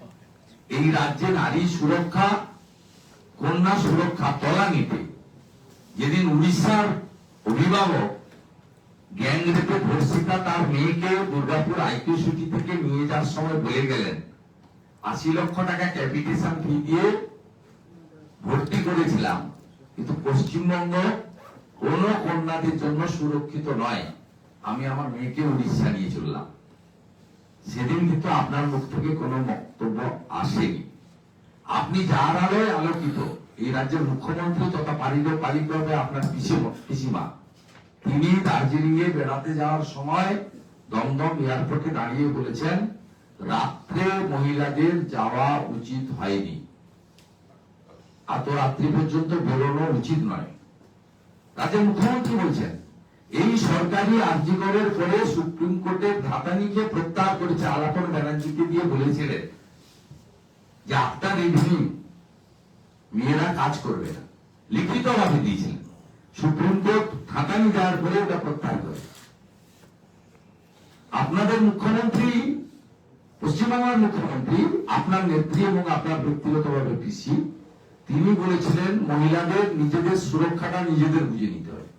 এই রাজ্যে নারী সুরক্ষা, কন্যা সুরক্ষা তলানিতে যেদিন উড়িষ্যার অভিভাবক গ্যাংরেপে ধর্ষিতা তার মেয়েকে দুর্গাপুর আইকিউসিটি থেকে নিয়ে যাওয়ার সময় বলে গেলেন 80 লক্ষ টাকা ক্যাপিটেশন ফি দিয়ে ভর্তি করেছিলাম, কিন্তু পশ্চিমবঙ্গ কোন কন্যাদের জন্য সুরক্ষিত নয়, আমি আমার মেয়েকে উড়িষ্যা নিয়ে চললাম। সেদিন কিন্তু আপনার মুখ থেকে কোনো বক্তব্য আসেনি। আপনি যার আলোয় আলোকিত, এই রাজ্যের মুখ্যমন্ত্রী তথা পালিতভাবে আপনার পিসিমা, তিনি দার্জিলিং এ বেড়াতে যাওয়ার সময় দমদম এয়ারপোর্টে দাঁড়িয়ে বলেছেন রাত্রে মহিলাদের যাওয়া উচিত হয়নি, এত রাত্রি পর্যন্ত বেরোনো উচিত নয়। রাজ্যের মুখ্যমন্ত্রী বলছেন এই সরকারি আর্জিকরের পরে সুপ্রিম কোর্টের ধাতানিকে প্রত্যাহার করেছে। আলাপন ব্যানার্জিকে দিয়ে বলেছিলেন যে আফটার রিভিউ মেয়েরা কাজ করবে না, লিখিত ভাবে দিয়েছিলেন। সুপ্রিম কোর্ট ধাতানি দেওয়ার পরে ওটা প্রত্যাহার করে। আপনাদের মুখ্যমন্ত্রী, পশ্চিমবাংলার মুখ্যমন্ত্রী, আপনার নেত্রী এবং আপনার ব্যক্তিগতভাবে পিসি, তিনি বলেছিলেন মহিলাদের নিজেদের সুরক্ষাটা নিজেদের বুঝে নিতে হবে।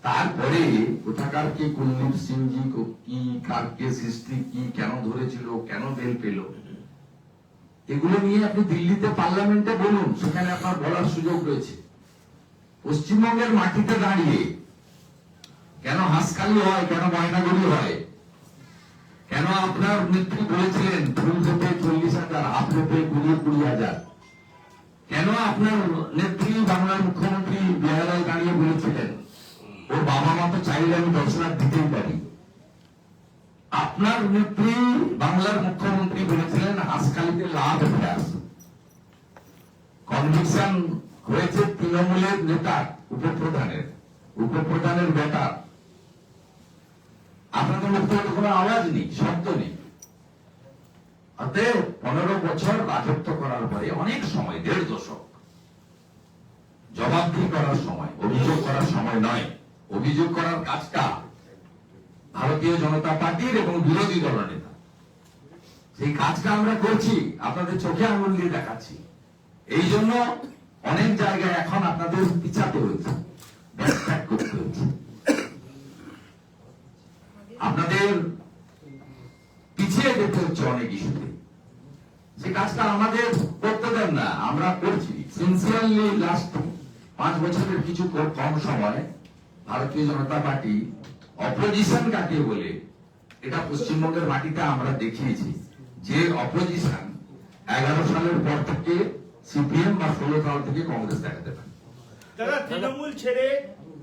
তারপরে কোথাকার কে কুলদীপ সিংজি কি, কার কেস হিস্ট্রি কি, কেন ধরেছিল, কেন বেল পেল, এগুলো নিয়ে আপনি দিল্লিতে পার্লামেন্টে বলুন, সেখানে আপনার বলার সুযোগ রয়েছে। পশ্চিমবঙ্গের মাটিতে দাঁড়িয়ে কেন হাঁসখালি হয়, কেন ময়নাগুড়ি হয়, কেন আপনার নেত্রী বলেছিলেন ফুল পেতে 40,000, হাফ পেতে 20,000, কেন আপনার নেত্রী বাংলার মুখ্যমন্ত্রী বেহালায় দাঁড়িয়ে বলেছিলেন ওর বাবা মা তো চাইলে আমি 10 লাখ দিতেই পারি, আপনার নেত্রী বাংলার মুখ্যমন্ত্রী বলেছিলেন হাঁসখালিতে লাভ উঠে আসে, কনভিকশন হয়েছে তৃণমূলের নেতার উপপ্রধানের বেটা, আপনাদের মুখ থেকে কোনো আওয়াজ নেই, শব্দ নেই। অতএব 15 বছর রাজত্ব করার পরে অনেক সময়, 1.5 দশক জবাবদিহি করার সময়, অভিযোগ করার সময় নয়। অভিযোগ করার কাজটা ভারতীয় জনতা পার্টির এবং বিরোধী দলনেতা, সেই কাজটা আমরা করছি, আপনাদের চোখে আঙুল দিয়ে দেখাচ্ছি। এই জন্য অনেক জায়গায় এখন আপনাদের পিছাতে হয়েছে, ব্যাকট্র্যাক করতে হয়েছে, আপনাদের পিছিয়ে যেতে হচ্ছে অনেক ইস্যুতে। যে কাজটা আমাদের করতে দেন না, আমরা করছি সিনসিয়ারলি। লাস্ট 5 বছরের কিছু কম সময় ভারতীয় জনতা পার্টি অপোজিশন কাকে বলে এটা পশ্চিমবঙ্গের মাটিতে আমরা দেখিয়েছি। যে অপোজিশন 11 সালের পর থেকে সিপিএম বা 16 সাল থেকে কংগ্রেস দেখাতে পারে। তারা তৃণমূল ছেড়ে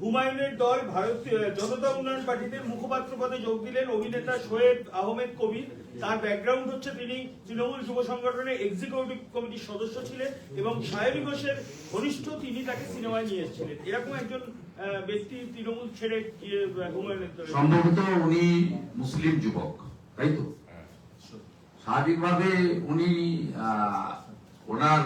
হুমায়ুনের দল ভারতীয় জনতা উন্নয়ন পার্টিদের মুখপাত্র পদে যোগ দিলেন অভিনেতা শোয়েব আহমেদ কবির। তার ব্যাকগ্রাউন্ড হচ্ছে তিনি তৃণমূল যুব সংগঠনের এক্সিকিউটিভ কমিটির সদস্য ছিলেন এবং সায়নী ঘোষের ঘনিষ্ঠ, তিনি তাকে সিনেমায় নিয়ে এসেছিলেন। এরকম একজন ব্যক্তি তৃণমূল ছেড়ে হুমায়ুনের দলে, সম্ভবত উনি মুসলিম যুবক, তাই তো? স্বাভাবিকভাবে উনি ওনার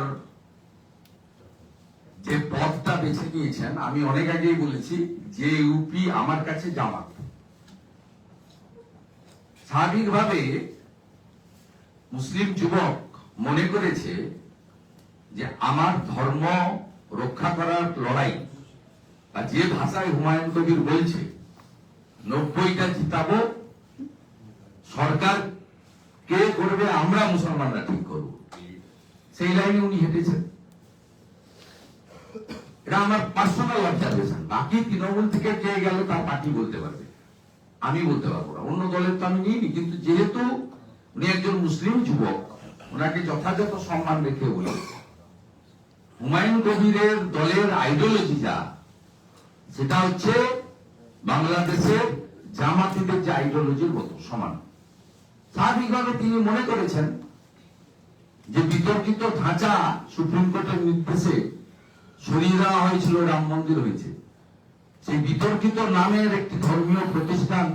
যে পথটা বেছে নিয়েছেন, আমি অনেক আগেই বলেছি যে ইউপি আমার কাছে জামাত। স্বাভাবিকভাবে মুসলিম যুবক মনে করেছে যে আমার ধর্ম রক্ষা করার লড়াই, বা যে ভাষায় হুমায়ুন কবির বলছে 90টা জিতাবো, সরকার কে করবে আমরা মুসলমানরা ঠিক করব, সেই লাইনে উনি হেঁটেছেন। এটা আমার পার্সোনাল অবজারভেশন। বাকি তৃণমূল থেকে কে গেল তার পার্টি বলতে পারবে, আমি বলতে পারবো না। অন্য দলের তো আমি নিইনি, কিন্তু যেহেতু উনি একজন মুসলিম যুবক, ওনাকে যথাযথ সম্মান রেখে বলি। হুমায়ুন কবিরের দলের আইডিওলজি যা, সেটা হচ্ছে বাংলাদেশের জামাতিদের যে আইডিওলজির মতো সমান। স্বাভাবিকভাবে তিনি মনে করেছেন যে বিতর্কিত ধাঁচা সুপ্রিম কোর্টের নির্দেশে সরিয়ে দেওয়া হয়েছিল, রাম মন্দির হয়েছে, সেই বিতর্কিত নামের একটি ধর্মীয় প্রতিষ্ঠান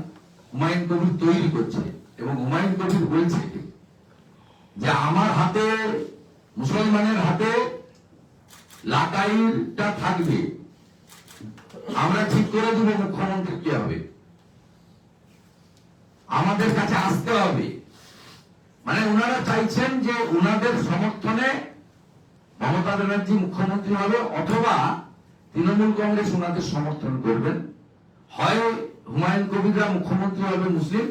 হুমায়ুন কবির তৈরি করছে। এবং হুমায়ুন কবির বলছে যে আমার হাতে, মুসলমানের হাতে লাটাইটা থাকবে, আমরা ঠিক করে দেবো মুখ্যমন্ত্রী কে হবে, আমাদের কাছে আসতে হবে। মানে ওনারা চাইছেন যে ওনাদের সমর্থনে মমতা ব্যানার্জি মুখ্যমন্ত্রী হবে, অথবা তৃণমূল কংগ্রেস ওনাদের সমর্থন করবেন। হয় হুমায়ুন কবিররা মুখ্যমন্ত্রী হবে মুসলিম,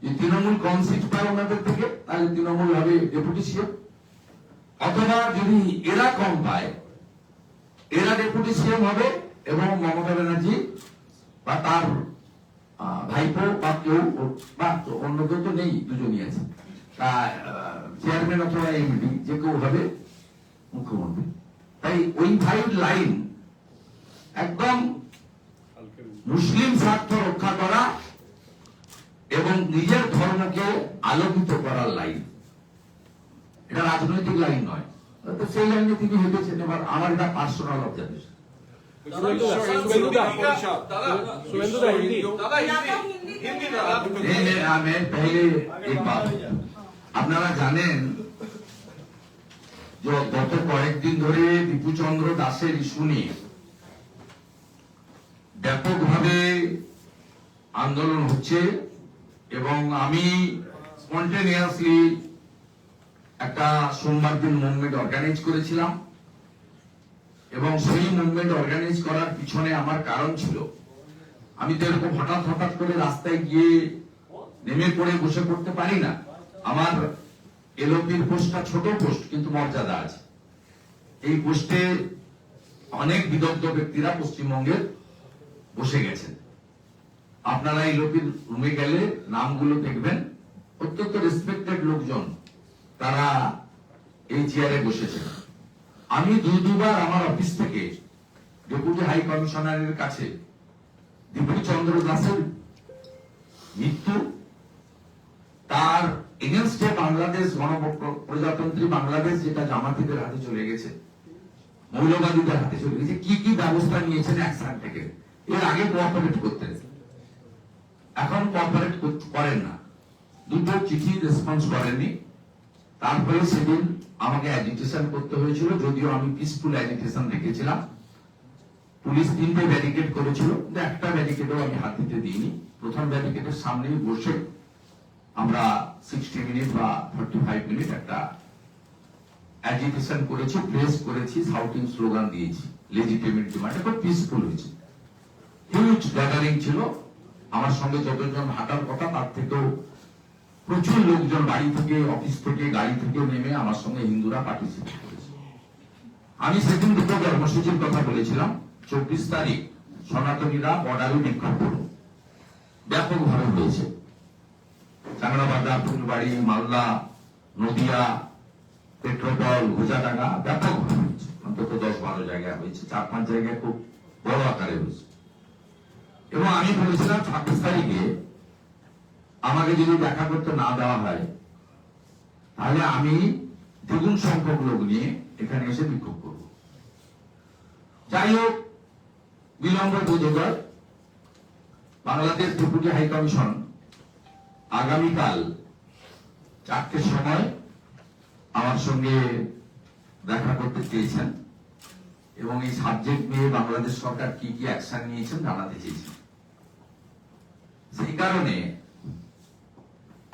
যে তৃণমূল কম সিট পায় ওনাদের থেকে, তাহলে তৃণমূল হবে ডেপুটি সিএম, অথবা যদি এরা কম পায় এরা ডেপুটি সিএম হবে এবং মমতা ব্যানার্জি বা তার ভাইপো বা কেউ, বা অন্য কেউ তো নেই, দুজনই আছে, চেয়ারম্যান অথবা এমডি যে কেউ হবে মুখ্যমন্ত্রী। তাই ওই ভাইয়ের লাইন একদম মুসলিম স্বার্থ রক্ষা করা এবং নিজের ধর্মকে আলোকিত করার লাইন, এটা রাজনৈতিক লাইন নয়। তো সেই লাইনে তিনি হেঁটেছেন। এবার আমার এটা পার্সোনাল অবজারভেশন। আপনারা জানেন যে গত কয়েকদিন ধরে দীপুচন্দ্র দাসের ইস্যু নিয়ে ব্যাপকভাবে আন্দোলন হচ্ছে এবং আমি স্পন্টেনিয়াসলি একটা সোমবার দিন মুভমেন্ট অর্গানাইজ করেছিলাম এবং সেই মুভমেন্ট অর্গানাইজ করার পিছনে আমার কারণ ছিল, আমি তো এরকম হঠাৎ করে রাস্তায় গিয়ে নেমে পড়ে বসে পড়তে পারি না। আমার এলওপির পোস্টটা ছোট পোস্ট, কিন্তু মর্যাদা আছে। এই পোস্টে অনেক বিদগ্ধ ব্যক্তিরা পশ্চিমবঙ্গের বসে গেছেন। আপনারা এই লোকের রুমে গেলে নামগুলো দেখবেন, অত্যন্ত রেসপেক্টেড লোকজন তারা এই চেয়ারে বসেছেন। আমি দুবার আমার অফিস থেকে ডেপুটি হাই কমিশনারের কাছে দীপু চন্দ্র দাসের মৃত্যু, তার এগেনস্টে বাংলাদেশ প্রজাতন্ত্রী বাংলাদেশ যেটা জামাতিদের হাতে চলে গেছে, মৌলবাদীদের হাতে চলে গেছে, কি কি ব্যবস্থা নিয়েছেন অ্যাকশন থেকে। এর আগে কোঅপারেট করতেন, এখন কোঅপারেট করেন না। দুটো চিঠি রেসপন্স করেননি, তারপরে সেদিন আমাকে অ্যাজিটেশন করতে হয়েছিল, যদিও আমি পিসফুল অ্যাজিটেশন রেখেছিলাম। পুলিশ 3টে ব্যারিকেড করেছিল, কিন্তু একটা ব্যারিকেডও আমি হাত দিতে দিইনি। প্রথম ব্যারিকেডের সামনেই বসে আমরা 60 মিনিট বা 45 মিনিট একটা অ্যাজিটেশন করেছি, প্রেস করেছি, শাউটিং স্লোগান দিয়েছি, লেজিটিমেট ডিমান্ড। খুব পিসফুল হয়েছে, হিউজ গ্যাদারিং ছিল। আমার সঙ্গে যতজন হাঁটার কথা তার থেকেও প্রচুর লোকজন বাড়ি থেকে, অফিস থেকে, গাড়ি থেকে নেমে আমার সঙ্গে হিন্দুরা পার্টিসিপেট করেছে। আমি সেদিন দুটো কর্মসূচির কথা বলেছিলাম। 24 তারিখ সনাতনীরা বর্ডারে বিক্ষোভ করুন, ব্যাপকভাবে হয়েছে। চাংড়াবান্ধা, ফুলবাড়ি, মালদা, নদিয়া, পেট্রোপল, ঘোষাডাঙ্গা ব্যাপকভাবে হয়েছে। অন্তত 10-12 জায়গায় হয়েছে, 4-5 জায়গায় খুব বড় আকারে হয়েছে। এবং আমি বলেছিলাম 26 তারিখে আমাকে যদি দেখা করতে না দেওয়া হয়, তাহলে আমি দ্বিগুণ সংখ্যক লোক নিয়ে এখানে এসে বিক্ষোভ করব। যাই হোক, বিলম্ব বোধকর বাংলাদেশ ডেপুটি হাই কমিশন আগামীকাল 4টের সময় আমার সঙ্গে দেখা করতে চেয়েছেন এবং এই সাবজেক্ট নিয়ে বাংলাদেশ সরকার কি কি অ্যাকশন নিয়েছেন জানাতে চেয়েছেন। সেই কারণে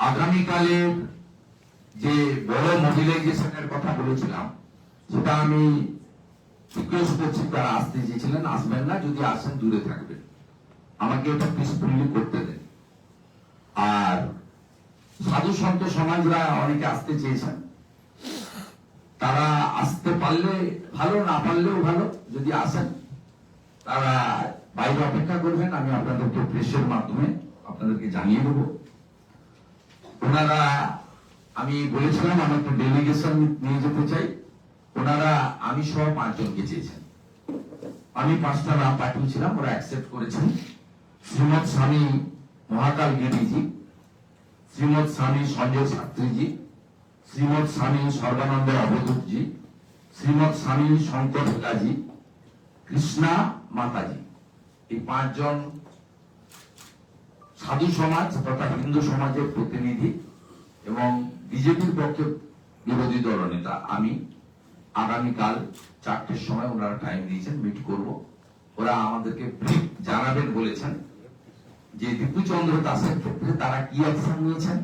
আগামীকালের যে বড় মোবিলাইজেশনের কথা বলেছিলাম, সেটা আমি রিকোয়েস্ট করছি, তারা আসতে চেয়েছিলেন, আসবেন না, যদি আসেন দূরে থাকবেন, আমাকে এটা পিসফুলি করতে দেন। আর সাধু সন্ত সমাজরা অনেকে আসতে চেয়েছেন, তারা আসতে পারলে ভালো, না পারলেও ভালো। যদি আসেন তারা বাইরে অপেক্ষা করবেন, আমি আপনাদেরকে প্রেসের মাধ্যমে আপনাদেরকে জানিয়ে দেবো। ওনারা, আমি বলেছিলাম আমার একটা ডেলিগেশন নিয়ে যেতে চাই, ওনারা আমি সহ 5 জনকে চেয়েছেন। আমি 5টা নাম পাঠিয়েছিলাম, ওরা অ্যাকসেপ্ট করেছেন। শ্রীমৎ স্বামী মহাকাল গিরিজি, শ্রীমৎ স্বামী সঞ্জয় শাস্ত্রীজি, শ্রীমৎ স্বামী সর্বানন্দ অবধূতজি, শ্রীমৎ স্বামী শঙ্কর হিলাজি, কৃষ্ণা মাতাজি। এই 5 জন সাধু সমাজ তথা হিন্দু সমাজের প্রতিনিধি এবং বিজেপির পক্ষে বিরোধী দলনেতা। আমি আগামীকাল 4টের সময় ওনারা টাইম দিয়েছেন, মিট করব। ওরা আমাদেরকে ব্রিফ জানাবেন বলেছেন যে দীপু চন্দ্র দাসের ক্ষেত্রে তারা কি অ্যাকশন নিয়েছেন,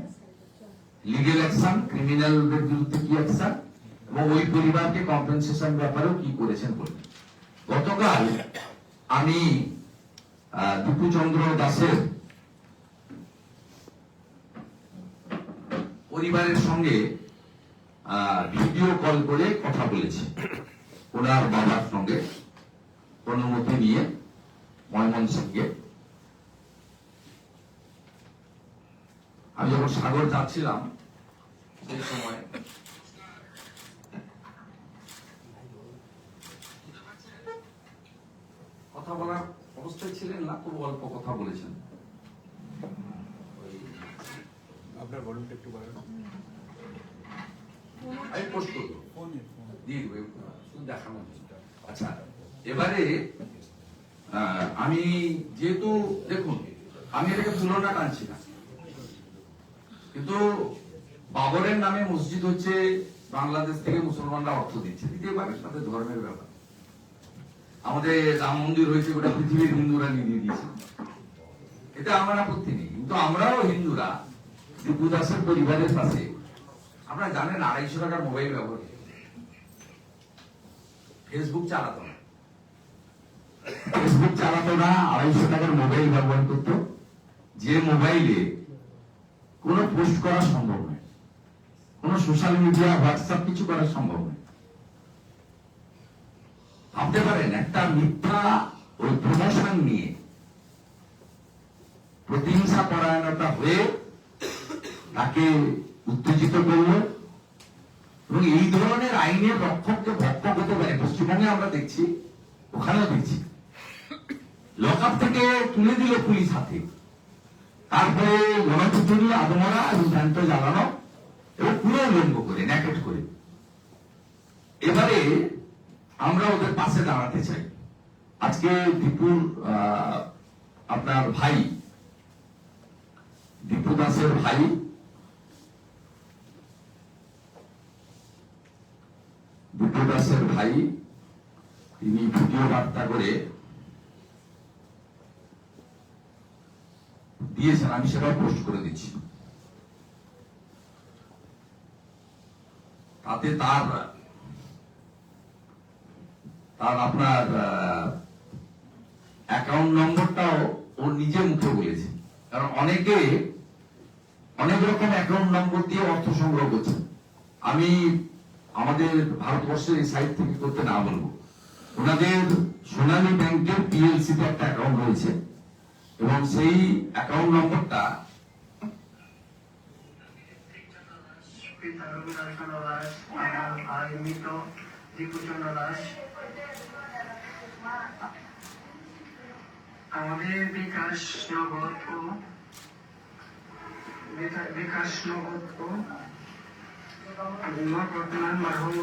লিগেল অ্যাকশন, ক্রিমিনালদের বিরুদ্ধে কি অ্যাকশন, এবং ওই পরিবারকে কম্পেনসেশন ব্যাপারেও কি করেছেন বলে। গতকাল আমি দীপু চন্দ্র দাসের পরিবারের সঙ্গে ভিডিও কল করে কথা বলেছি, ওনার বাবার সঙ্গে অনুমতি নিয়ে ময়মনসিংহে। আমি যখন সাগর যাচ্ছিলাম সেই সময় কথা বলার অবস্থায় ছিলেন না, খুব অল্প কথা বলেছেন। আপনার ভলিউমটা একটু বাড়ান। আমি পোস্ট করবো, দিয়ে দেবো, শুধু দেখানো হচ্ছে। আচ্ছা, এবারে আমি যেহেতু দেখুন, আমি এটাকে তুলনা টানছি না, কিন্তু বাবরের নামে মসজিদ হচ্ছে বাংলাদেশ থেকে মুসলমানরা অর্থ দিচ্ছে, দিতে পারে, তাদের ধর্মের ব্যাপার। আমাদের রাম মন্দির হয়েছে, ওটা পৃথিবীর হিন্দুরা নিয়ে দিয়েছে, এটা আমার আপত্তি নেই। কিন্তু আমরাও হিন্দুরা দীপু দাসের পরিবারের পাশে, আপনারা জানেন 250 টাকার মোবাইল ব্যবহার, ফেসবুক চালাতো না, 250 টাকার মোবাইল ব্যবহার করতো, যে মোবাইলে কোনো পোস্ট করা সম্ভব নয়, কোনো সোশ্যাল মিডিয়া, হোয়াটসঅ্যাপ কিছু করা সম্ভব নয়। ভাবতে পারেন একটা মিথ্যা ওই প্রমোশন নিয়ে প্রতিহিংসা পরায়ণতা হয়ে তাকে উত্তেজিত করল, এবং এই ধরনের আইনের রক্ষককে ভক্ষক হতে পারে। পশ্চিমবঙ্গে আমরা দেখছি, ওখানেও দেখছি, লকআপ থেকে তুলে দিল পুলিশ হাতে, তারপরে গণপিটুনি, আদমরা এবং ভ্যান্ত জ্বালানো এবং পুরো উলঙ্গ করে, ন্যাকেট করে। এবারে আমরা ওদের পাশে দাঁড়াতে চাই। আজকে দীপুর আপনার ভাই, দীপু দাসের ভাই তিনি ভিডিও বার্তা করে দিয়েছেন, আমি সেটাও পোস্ট করে দিচ্ছি। তাতে তার আপনার অ্যাকাউন্ট নম্বরটাও ও নিজে মুখে বলেছে, কারণ অনেকে অনেক রকম অ্যাকাউন্ট নম্বর দিয়ে অর্থ সংগ্রহ করছে। আমি আমাদের ভারতবর্ষের এই সাইট থেকে করতে না বলবো, ওনাদের সোনালী ব্যাংকের পিএলসি তে একটা অ্যাকাউন্ট রয়েছে, এবং সেই অ্যাকাউন্ট নম্বরটা আমাদের বিকাশ নগদ ও নগদ নাম্বার হল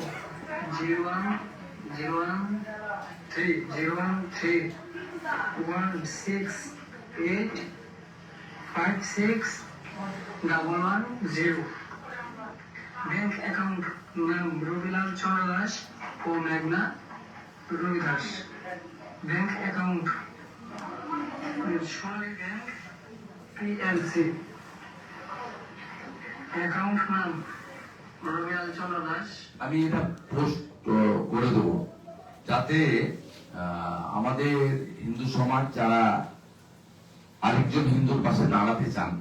010130168561110। ব্যাংক অ্যাকাউন্ট নাম রবিলাল চন্দ্র দাস ও মেঘনা রবি দাস। ব্যাংক অ্যাকাউন্ট সোনালী ব্যাংক পিএলসি। অ্যাকাউন্ট নাম রবিলাল চন্দ্র দাস। আমি এটা পোস্ট করে দেবো, যাতে আমাদের হিন্দু সমাজ যারা আরেকজন হিন্দুর পাশে দাঁড়াতে চান,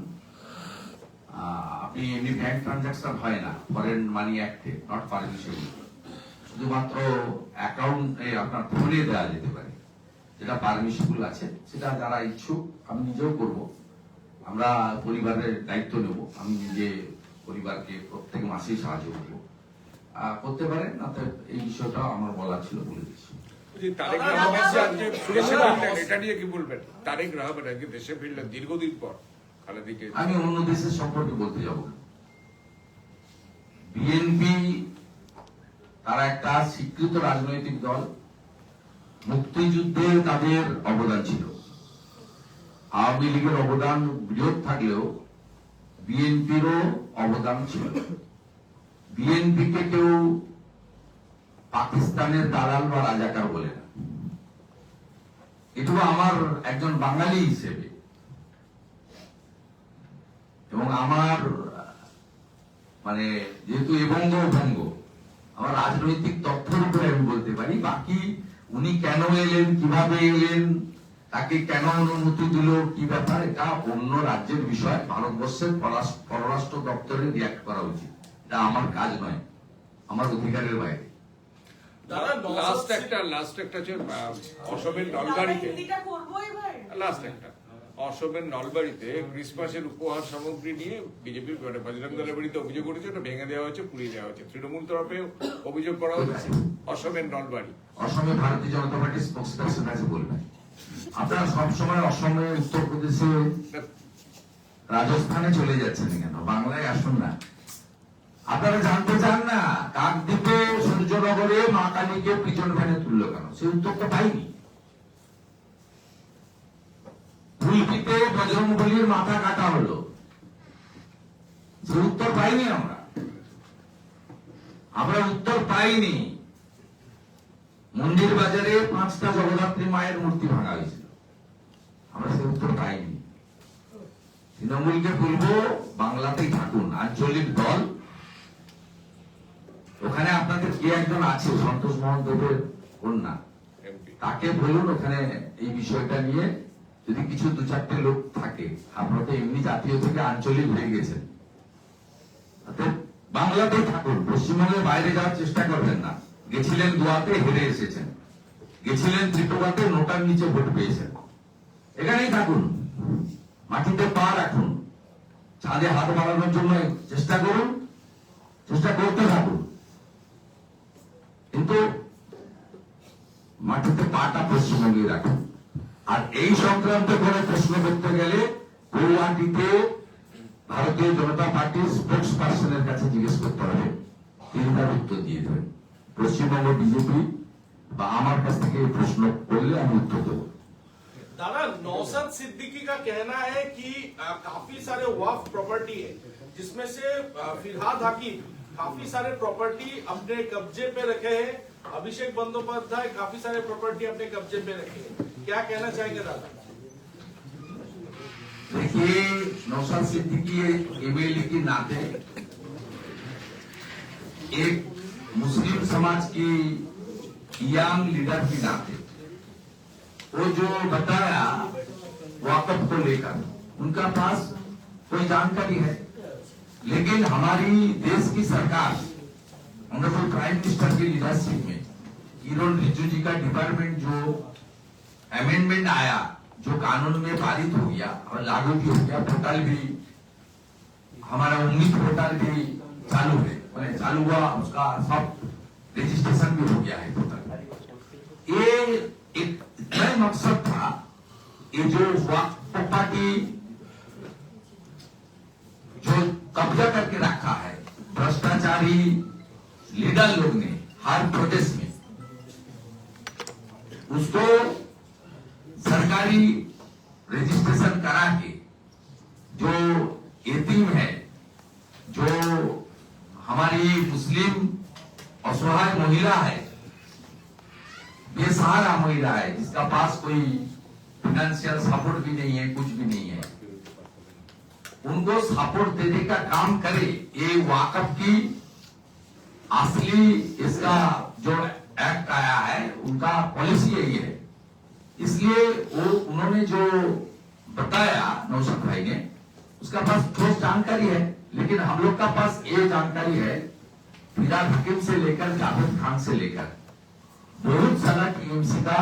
আপনি এমনি ব্যাংক ট্রানজাকশন হয় না ফরেন মানি অ্যাক্টে, নট পারমিশন, শুধুমাত্র অ্যাকাউন্টে আপনার ফোনে দেওয়া যেতে পারে, যেটা পারমিশবল আছে। সেটা যারা ইচ্ছুক, আমি নিজেও করব, আমরা পরিবারের দায়িত্ব নেব, আমি নিজে পরিবারকে প্রত্যেক মাসেই সাহায্য করবো, করতে পারেন না। এই বিষয়টা আমার বলা ছিল, বলে দিচ্ছি। তারেক রহমান যে আজকে দেশে ফিরলেন, এটা নিয়ে কি বলবেন? তারেক রহমান আজকে দেশে ফিরলেন দীর্ঘদিন পর। খালেদিকে আমি অন্য দেশের সম্পর্কে বলতে যাব না। বিএনপি তারা একটা স্বীকৃত রাজনৈতিক দল, মুক্তিযুদ্ধে তাদের অবদান ছিল। আওয়ামী লীগের অবদান বৃহৎ থাকলেও বিএনপিরও অবদান ছিল। বিএনপিকে কেউ পাকিস্তানের দালাল বা রাজাকার বলে না। এটুকু আমার একজন বাঙালি হিসেবে এবং আমার মানে যেহেতু এবঙ্গ ভঙ্গ, আমার রাজনৈতিক তথ্যের উপরে আমি বলতে পারি। বাকি উনি কেন এলেন, কিভাবে এলেন, তাকে কেন অনুমতি দিল, কি ব্যাপার, এটা অন্য রাজ্যের বিষয়। ভারতবর্ষের পররাষ্ট্র দপ্তরে রিয়াক্ট করা উচিত, এটা আমার কাজ নয়, আমার অধিকারের বাইরে। লাস্ট একটা হচ্ছে অসমের নলবাড়িতে, অসমের নলবাড়িতে ক্রিসমাসের উপহার সামগ্রী নিয়ে বিজেপির বজরং দলের বাড়িতে অভিযোগ করেছে, ওটা ভেঙে দেওয়া হয়েছে, পুড়িয়ে দেওয়া হয়েছে। তৃণমূল তরফে অভিযোগ করা হচ্ছে অসমের নলবাড়ি। অসমে ভারতীয় জনতা পার্টির স্পোক্সপারসন আছে বলবেন। আপনারা সবসময় অসমে, উত্তরপ্রদেশে, রাজস্থানে চলে যাচ্ছেন কেন? বাংলায় আসুন না। আপনারা জানতে চান না কাকদ্বীপে সূর্যনগরে মা কালীকে পিছন ভ্যানে তুললো কেন? সে উত্তর তো পাইনি। ফুলকিতে বজরংবলীর মাথা কাটা হলো, সে উত্তর পাইনি। আমরা উত্তর পাইনি। মন্দির বাজারে 5টা জগদ্ধাত্রী মায়ের মূর্তি ভাঙা হয়েছিল, আমরা সে উত্তর পাইনি। তৃণমূলকে বলবো বাংলাতেই থাকুন, আঞ্চলিক দল। ওখানে আপনাদের কে একজন আছে, সন্তোষ মোহন দেবের কন্যা, তাকে বলুন ওখানে এই বিষয়টা নিয়ে যদি কিছু 2-4টে লোক থাকে। আপনারা তো এমনি জাতীয় থেকে আঞ্চলিক হয়ে গেছেন, বাংলাতেই থাকুন, পশ্চিমবঙ্গের বাইরে যাওয়ার চেষ্টা করবেন না। গেছিলেন গোয়াতে, হেরে এসেছেন। গেছিলেন ত্রিপুরাতে, নোটার নিচে ভোট পেয়েছেন। এখানেই থাকুন, মাটিতে পা রাখুন, চাঁদে হাত বাড়ানোর জন্য চেষ্টা করুন, চেষ্টা করতে থাকুন, কিন্তু মাটিতে পাটা পশ্চিমবঙ্গে রাখুন। আর এই সংক্রান্ত করে প্রশ্ন করতে গেলে গৌহাটিতে ভারতীয় জনতা পার্টির স্পোক্স পার্সনের কাছে জিজ্ঞেস করতে হবে, তিনি তার উত্তর দিয়ে দেবেন। পশ্চিমবঙ্গ বিজেপি বা আমার কাছ থেকে এই প্রশ্ন করলে আমি উত্তর দেবো। दादा नौसद सिद्दीकी का कहना है कि काफी सारे वक्फ प्रॉपर्टी है जिसमें से फिरहाद हाकिम काफी सारे प्रॉपर्टी अपने कब्जे पे रखे हैं, अभिषेक बंदोपाध्याय काफी सारे प्रॉपर्टी अपने कब्जे पे रखे हैं, क्या कहना चाहेंगे दादा? देखिए, नौशाद सिद्दीकी एमएलए के नाते एक मुस्लिम समाज की यंग लीडर के नाते वो जो बताया वाकफ को लेकर, उनका पास कोई जानकारी है, लेकिन हमारी देश की सरकार ऑनरेबल प्राइम मिनिस्टर की लीडरशिप में किरण रिजिजू जी का डिपार्टमेंट जो अमेंडमेंट आया, जो कानून में पारित हो गया और लागू भी हो गया, पोर्टल भी हमारा उम्मीद पोर्टल भी चालू है, चालू हुआ, उसका सब रजिस्ट्रेशन भी हो गया है पोर्टल। ये एक नया मकसद था, ये जो वक्फ प्रॉपर्टी जो कब्जा करके रखा है भ्रष्टाचारी लीडर लोग ने हर प्रदेश में, उसको सरकारी रजिस्ट्रेशन करा के जो यतीम है, जो हमारी मुस्लिम असहाय महिला है, बेसहारा महिला है, जिसका पास कोई फाइनेंशियल सपोर्ट भी नहीं है, कुछ भी नहीं है, उनको सपोर्ट देने का काम करे। ये वाकफ की असली इसका जो एक्ट आया है, उनका पॉलिसी यही है। इसलिए वो उन्होंने जो बताया नौशाद भाई ने, उसका पास ठोस जानकारी है, लेकिन हम लोग का पास ये जानकारी है, फिरहाद हाकिम से लेकर जावेद खान से लेकर बहुत सारा टीएमसी का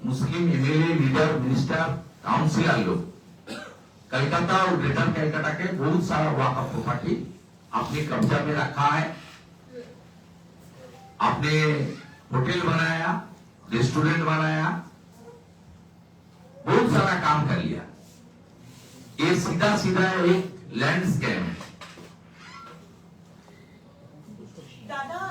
मुस्लिम एमएलए, लीडर, मिनिस्टर, काउंसिलर लोग कलकत्ता और ग्रेटर कलकत्ता के बहुत सारा वाकफ प्रॉपर्टी अपने कब्जा में रखा है, आपने होटल बनाया, रेस्टोरेंट बनाया, बहुत सारा काम कर लिया। ये सीधा सीधा एक लैंड स्कैम है। दादा,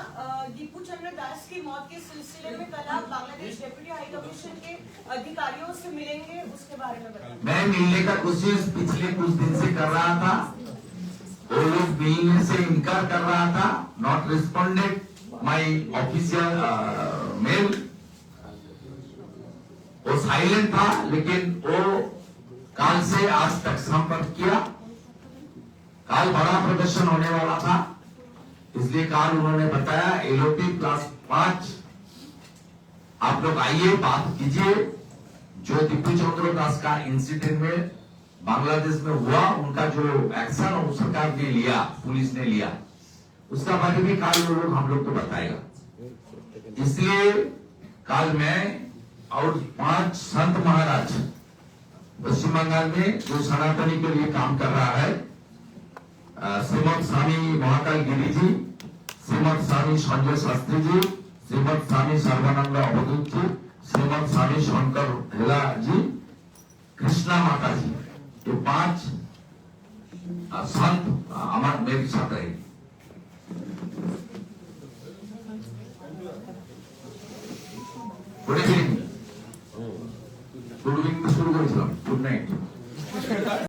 दीपू चंद्र दास की मौत के सिलसिले में कल आप बांग्लादेश डेप्यूटी हाई कमीशन के अधिकारियों से मिलेंगे, उसके बारे में बताइए। मैं मिलने का कोशिश पिछले कुछ दिन से कर रहा था, वो लोग मिलने से इनकार कर रहा था, not responded my official mail, वो साइलेंट था, लेकिन वो काल से आज तक संपर्क किया। काल बड़ा प्रदर्शन होने वाला था, इसलिए काल उन्होंने बताया एलओपी +5 आप लोग आइए, बात कीजिए। जो दीपू चंद्र दास का इंसिडेंट में बांग्लादेश में हुआ, उनका जो एक्शन वो सरकार ने लिया, पुलिस ने लिया, उसका बारे में काल वो लोग हम लोग को बताएगा। इसलिए काल मैं और 5 संत महाराज पश्चिम बंगाल में जो सनातनी के लिए काम कर रहा है, श्रीमद स्वामी महाकाल गिरी जी, श्रीमद स्वामी संजय शास्त्री जी, श्रीमद स्वामी सर्वानंद अवधूत जी, श्रीमद स्वामी शंकर हेला जी, कृष्णा माता जी, ये 5 संत हमारे मेरे साथ रहे। Good evening, good evening.